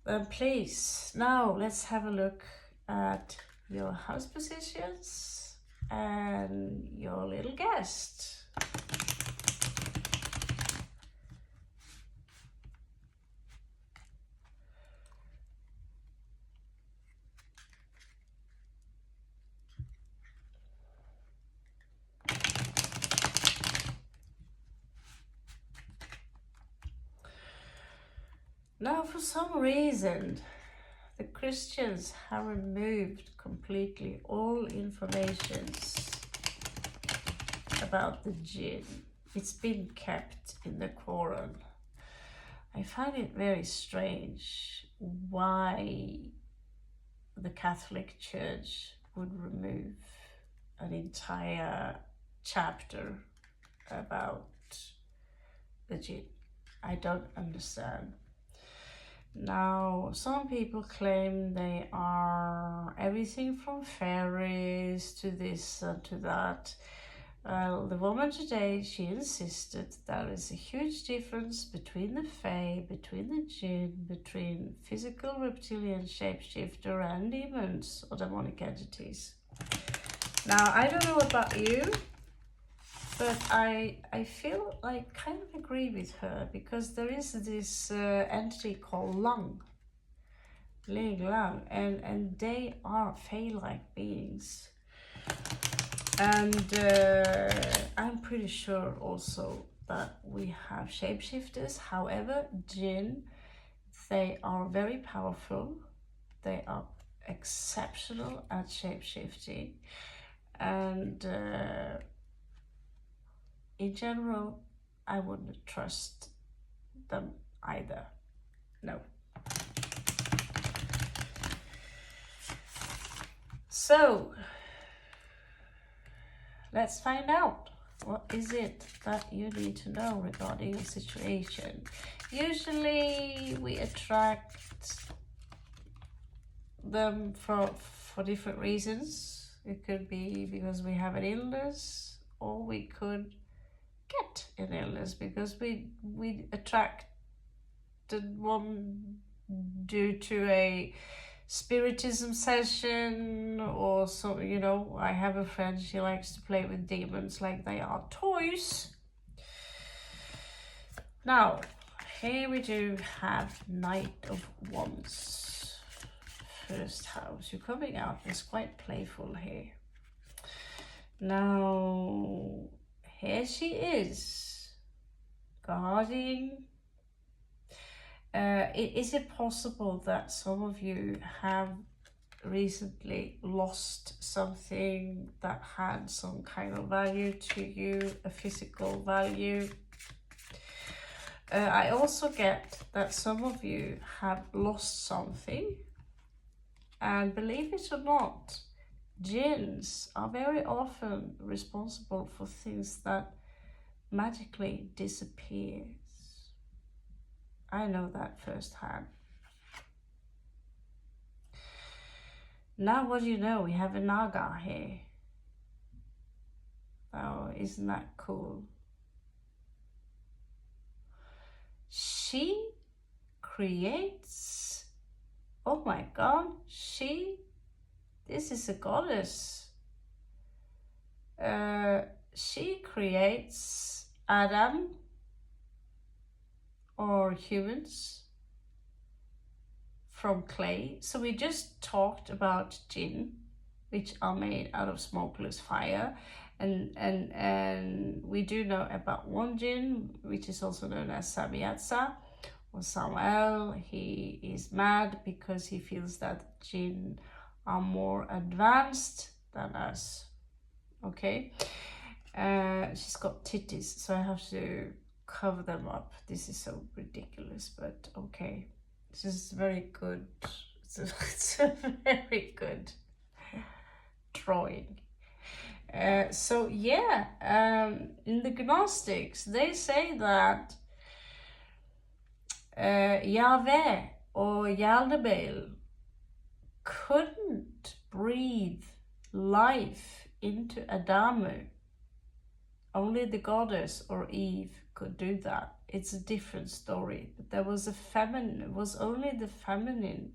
Speaker 1: then please, now let's have a look at your house positions and your little guest. Now, for some reason, the Christians have removed completely all information about the jinn. It's been kept in the Quran. I find it very strange why the Catholic Church would remove an entire chapter about the jinn. I don't understand. Now, some people claim they are everything from fairies to this and to that. The woman today, she insisted there is a huge difference between the fae, between the jinn, between physical reptilian shapeshifter and demons or demonic entities. Now, I don't know about you, but I feel I kind of agree with her, because there is this entity called Ling Lang, and they are fae-like beings. And I'm pretty sure also that we have shapeshifters. However, jinn, they are very powerful. They are exceptional at shapeshifting. And in general, I wouldn't trust them either. No. So, let's find out. What is it that you need to know regarding your situation? Usually we attract them for different reasons. It could be because we have an illness, or we could get an illness because we attracted one due to a spiritism session, or so, you know. I have a friend, she likes to play with demons like they are toys. Now, here we do have Knight of Wands, first house. You're coming out as quite playful here. Now, here she is, guarding. Is it possible that some of you have recently lost something that had some kind of value to you, a physical value? I also get that some of you have lost something, and believe it or not, jinns are very often responsible for things that magically disappear. I know that firsthand. Now, what do you know? We have a Naga here. Oh, isn't that cool? She creates, oh my God, this is a goddess. She creates Adam, or humans, from clay. So we just talked about jinn, which are made out of smokeless fire. And we do know about one jinn, which is also known as Sabiatsa or Samael. He is mad because he feels that jinn are more advanced than us. Okay, she's got titties, so I have to cover them up. This is so ridiculous, but okay. This is very good. It's a very good drawing. So yeah, in the Gnostics, they say that Yahweh or Yaldabaoth couldn't breathe life into Adamu. Only the goddess or Eve could do that. It's a different story. But there was a feminine, it was only the feminine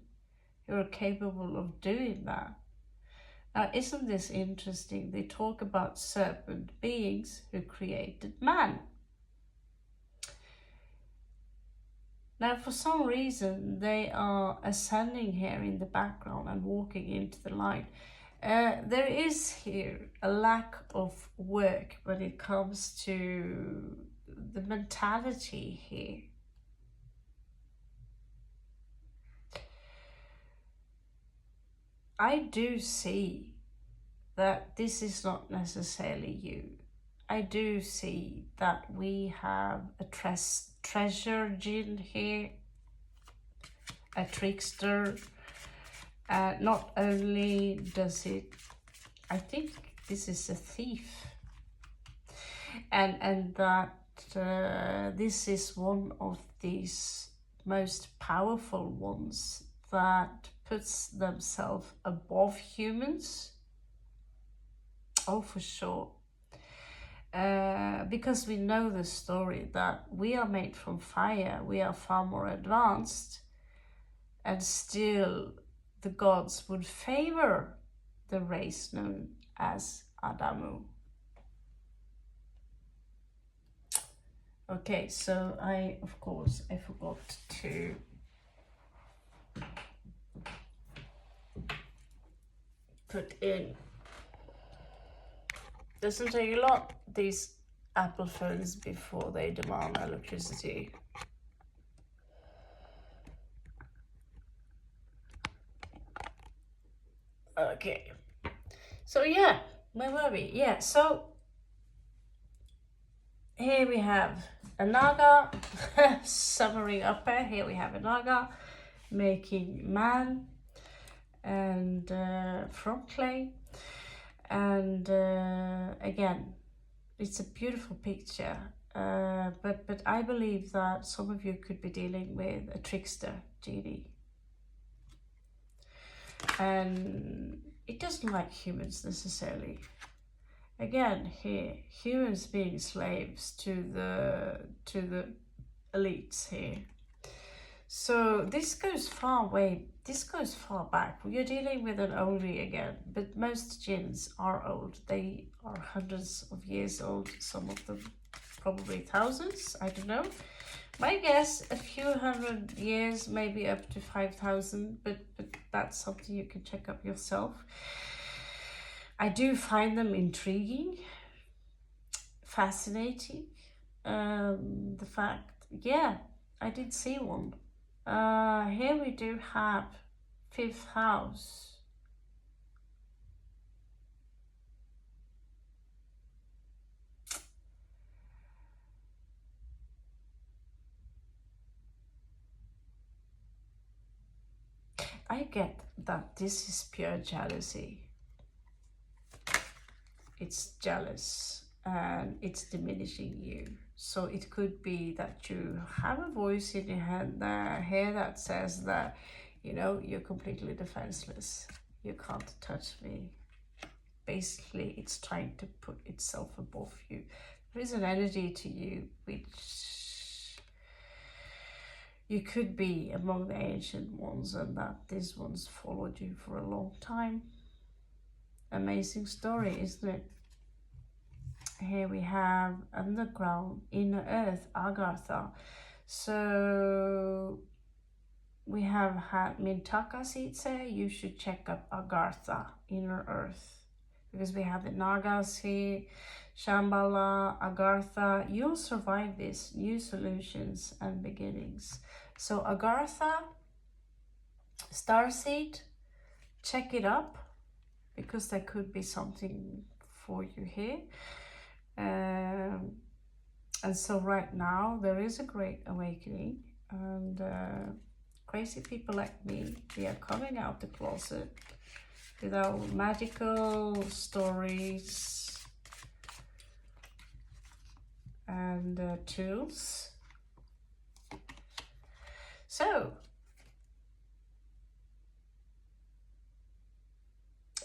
Speaker 1: who were capable of doing that. Now, isn't this interesting? They talk about serpent beings who created man. Now, for some reason, they are ascending here in the background and walking into the light. There is here a lack of work when it comes to the mentality here. I do see that this is not necessarily you. I do see that we have a treasure jinn here, a trickster. Not only does it, I think this is a thief, and that this is one of these most powerful ones that puts themselves above humans. Oh, for sure. Because we know the story that we are made from fire, we are far more advanced, and still the gods would favor the race known as Adamu. Okay, so of course, I forgot to put in. Doesn't take a lot, these Apple phones, before they demand electricity. Okay, so yeah, where were we? Yeah, so here we have a Naga, summary up there. Here we have a Naga making man, and from clay. And again, it's a beautiful picture, but I believe that some of you could be dealing with a trickster genie. And it doesn't like humans necessarily. Again, here, humans being slaves to the elites here. So this goes far away. This goes far back. You're dealing with an oldie again, but most jinns are old. They are hundreds of years old. Some of them probably thousands. I don't know. My guess, a few hundred years, maybe up to 5,000. But that's something you can check up yourself. I do find them intriguing, fascinating. The fact, yeah, I did see one. Here we do have 5th house. I get that this is pure jealousy. It's jealous and it's diminishing you. So it could be that you have a voice in your head here that says that, you know, you're completely defenseless. You can't touch me. Basically, it's trying to put itself above you. There is an energy to you which you could be among the ancient ones, and that these ones followed you for a long time. Amazing story, isn't it? Here we have underground, inner earth, Agartha. So we have had Mintaka seeds here. You should check up Agartha, Inner Earth, because we have the Nagas here, Shambhala, Agartha. You'll survive this. New solutions and beginnings. So Agartha, Starseed, check it up, because there could be something for you here. And so right now there is a great awakening, and crazy people like me, we are coming out the closet with our magical stories and tools. So,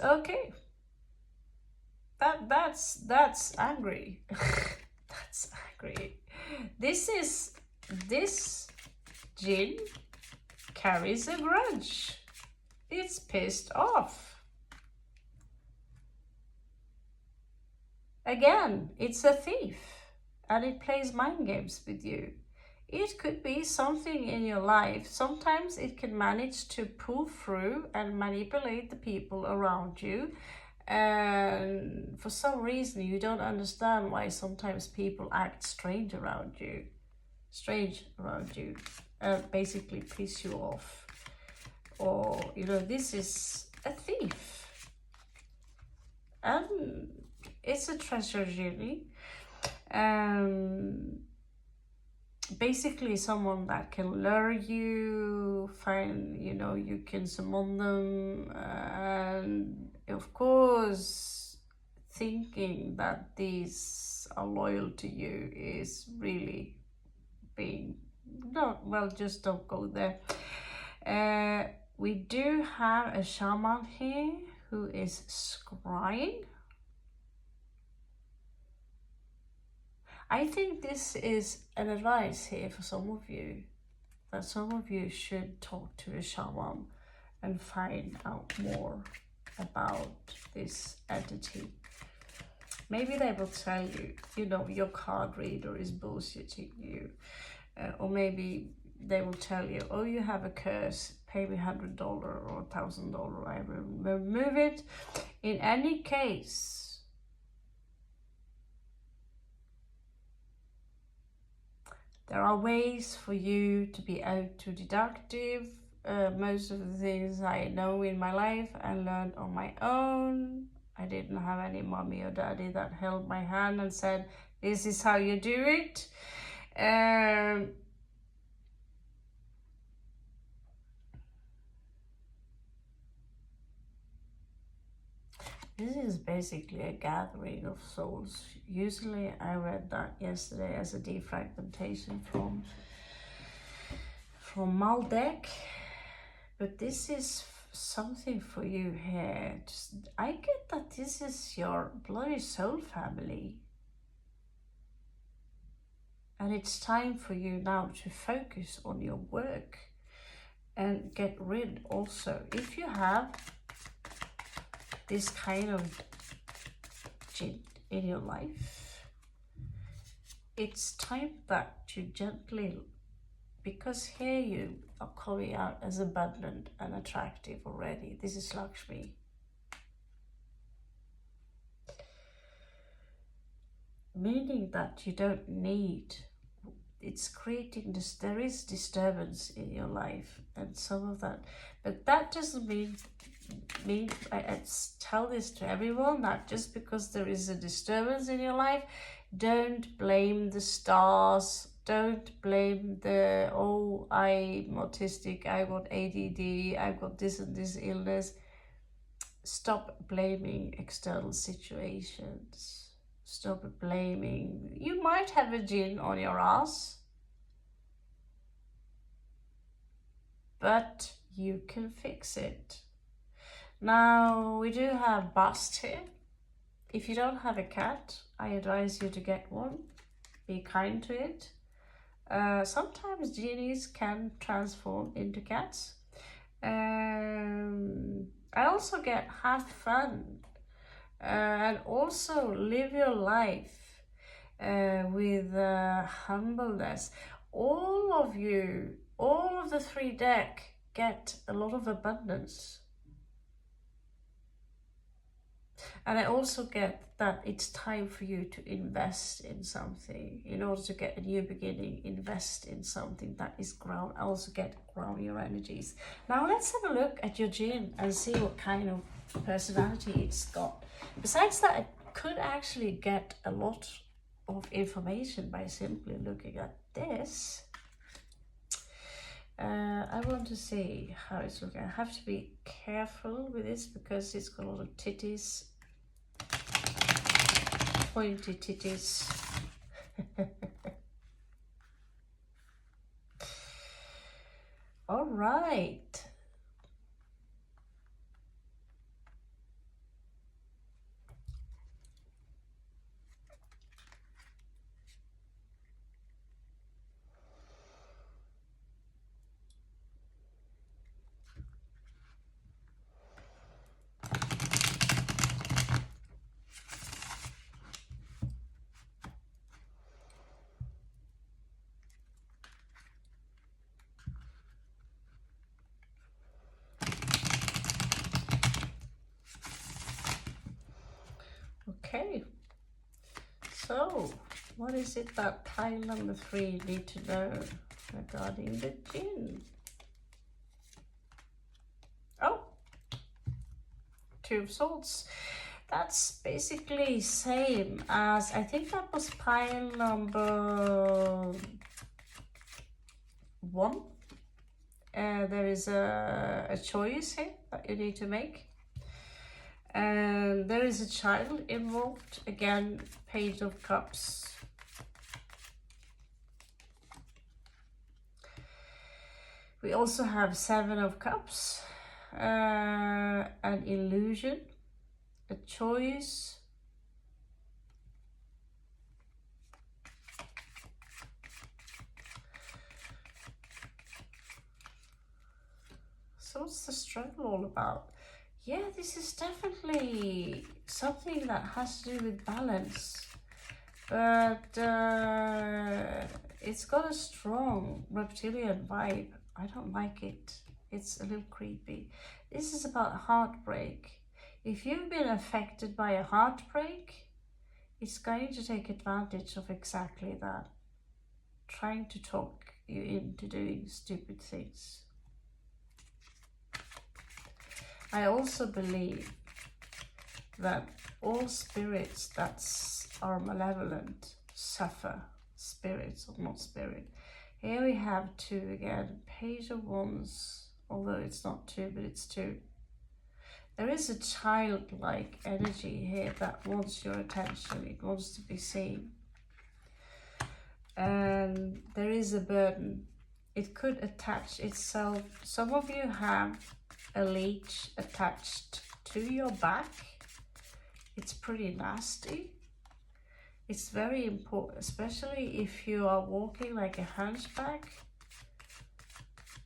Speaker 1: okay, that's angry. That's angry. This jinn carries a grudge. It's pissed off. Again, it's a thief, and it plays mind games with you. It could be something in your life. Sometimes it can manage to pull through and manipulate the people around you. And for some reason, you don't understand why sometimes people act strange around you. Basically piss you off. Or, you know, this is a thief. And it's a treasure journey. Basically someone that can lure you, you can summon them, and of course thinking that these are loyal to you is really just don't go there. We do have a shaman here who is scrying. I think this is an advice here for some of you, that some of you should talk to a shaman and find out more about this entity. Maybe they will tell you, your card reader is bullshitting you. Or maybe they will tell you, oh, you have a curse, pay me $100 or $1,000, I will remove it. In any case, there are ways for you to be autodidactive. Most of the things I know in my life I learned on my own. I didn't have any mommy or daddy that held my hand and said, this is how you do it. This is basically a gathering of souls. Usually, I read that yesterday as a defragmentation from Maldek, but this is something for you here. I get that this is your bloody soul family, and it's time for you now to focus on your work and get rid also, if you have this kind of jinn in your life, it's time that you gently, because here you are coming out as abundant and attractive already. This is Lakshmi. Meaning that you don't need, it's creating this, there is disturbance in your life and some of that, but that doesn't mean I tell this to everyone, that just because there is a disturbance in your life, don't blame the stars, don't blame the, oh, I'm autistic, I got ADD, I've got this and this illness. Stop blaming external situations. Stop blaming. You might have a jinn on your ass, but you can fix it. Now, we do have bust here. If you don't have a cat, I advise you to get one. Be kind to it. Sometimes genies can transform into cats. I also get have fun and also live your life with humbleness. All of you all of the 3 deck get a lot of abundance. And I also get that it's time for you to invest in something. In order to get a new beginning, invest in something that is ground. I also get ground your energies. Now let's have a look at your DJINN and see what kind of personality it's got. Besides that, I could actually get a lot of information by simply looking at this. I want to see how it's looking. I have to be careful with this because it's got a lot of titties, pointy titties. All right. Okay, so what is it that pile number 3 need to know regarding the DJINN? Oh, 2 of Swords. That's basically same as, I think that was pile number 1. There is a choice here that you need to make. And there is a child involved. Again, Page of Cups. We also have 7 of Cups. An illusion. A choice. So what's the struggle all about? Yeah, this is definitely something that has to do with balance, but it's got a strong reptilian vibe. I don't like it. It's a little creepy. This is about heartbreak. If you've been affected by a heartbreak, it's going to take advantage of exactly that, trying to talk you into doing stupid things. I also believe that all spirits that are malevolent suffer. Spirits or not spirit. Here we have 2 again. Page of Wands, although it's not 2, but it's 2. There is a childlike energy here that wants your attention. It wants to be seen. And there is a burden. It could attach itself. Some of you have a leech attached to your back. It's pretty nasty. It's very important, especially if you are walking like a hunchback.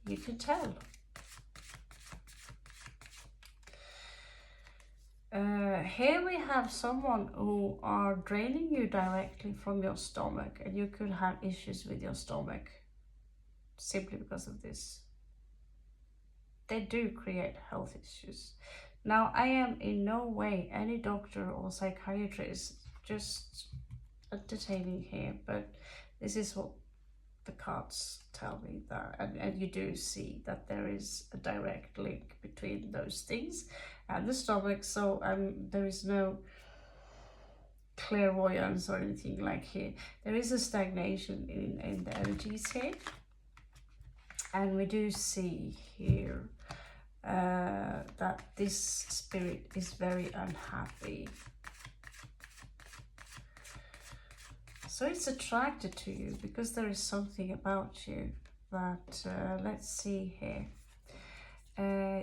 Speaker 1: You can tell. Here we have someone who are draining you directly from your stomach, and you could have issues with your stomach simply because of this. They do create health issues. Now, I am in no way any doctor or psychiatrist, just entertaining here, but this is what the cards tell me, that, and you do see that there is a direct link between those things and the stomach. So there is no clairvoyance or anything like here. There is a stagnation in the energies here, and we do see here that this spirit is very unhappy. So it's attracted to you because there is something about you that, let's see here.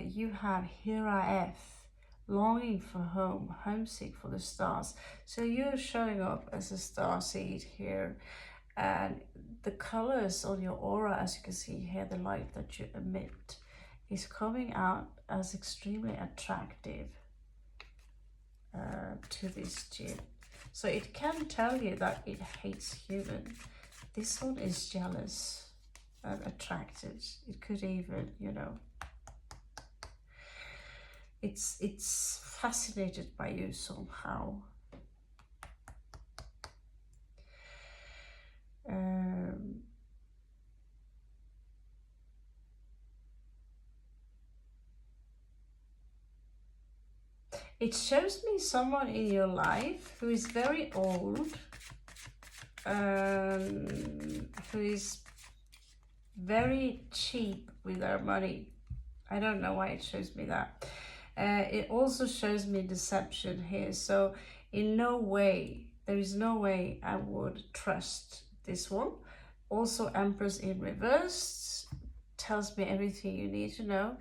Speaker 1: You have here I F, longing for home, homesick for the stars. So you're showing up as a star seed here, and the colors on your aura, as you can see here, the light that you emit is coming out as extremely attractive to this DJINN. So it can tell you that it hates human. This one is jealous. attracted. It could even, you know, it's fascinated by you somehow. It shows me someone in your life who is very old, who is very cheap with their money. I don't know why it shows me that. It also shows me deception here. So in no way, there is no way I would trust this one. Also Empress in reverse tells me everything you need to know.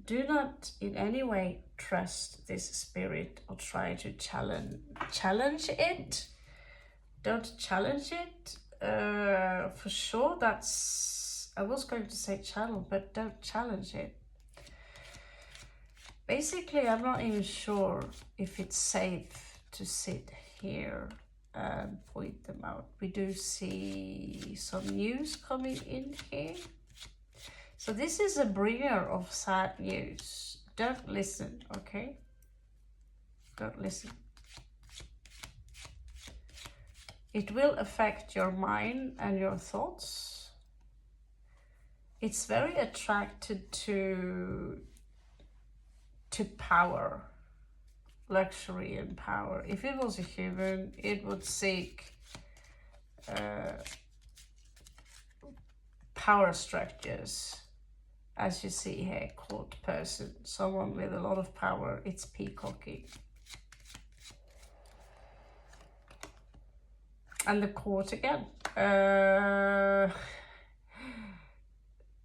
Speaker 1: Do not in any way trust this spirit or try to challenge it. Don't challenge it. For sure, that's, I was going to say channel, but don't challenge it. Basically, I'm not even sure if it's safe to sit here and point them out. We do see some news coming in here. So this is a bringer of sad news. Don't listen, okay? Don't listen. It will affect your mind and your thoughts. It's very attracted to power, luxury and power. If it was a human, it would seek power structures. As you see here, court person, someone with a lot of power. It's peacocking. And the court again.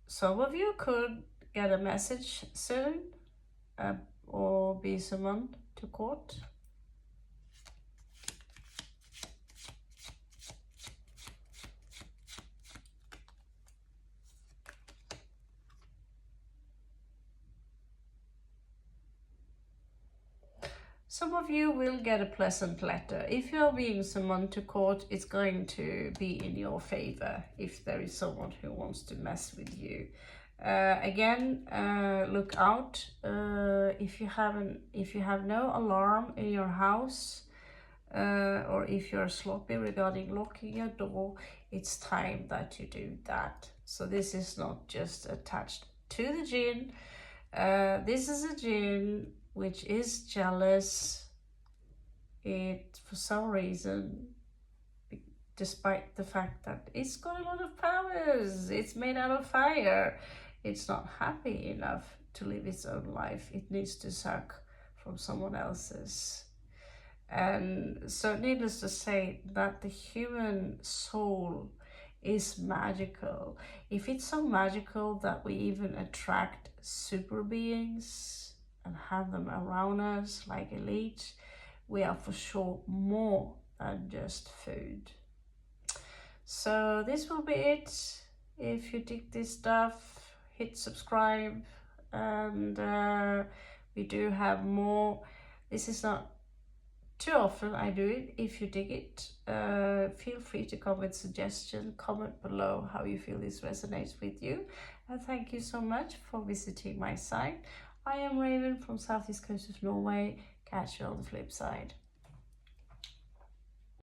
Speaker 1: Some of you could get a message soon, or be summoned to court. Some of you will get a pleasant letter. If you are being summoned to court, it's going to be in your favor if there is someone who wants to mess with you. Again, look out. If you have no alarm in your house, or if you're sloppy regarding locking your door, it's time that you do that. So this is not just attached to the jinn. This is a jinn which is jealous. It, for some reason, despite the fact that it's got a lot of powers, it's made out of fire, it's not happy enough to live its own life. It needs to suck from someone else's. And so needless to say that the human soul is magical. If it's so magical that we even attract super beings and have them around us like elite, we are for sure more than just food. So this will be it. If you dig this stuff, hit subscribe, and we do have more. This is not too often I do it. If you dig it, feel free to comment suggestions, comment below how you feel this resonates with you. And thank you so much for visiting my site. I am Raven from Southeast Coast of Norway. Catch you on the flip side.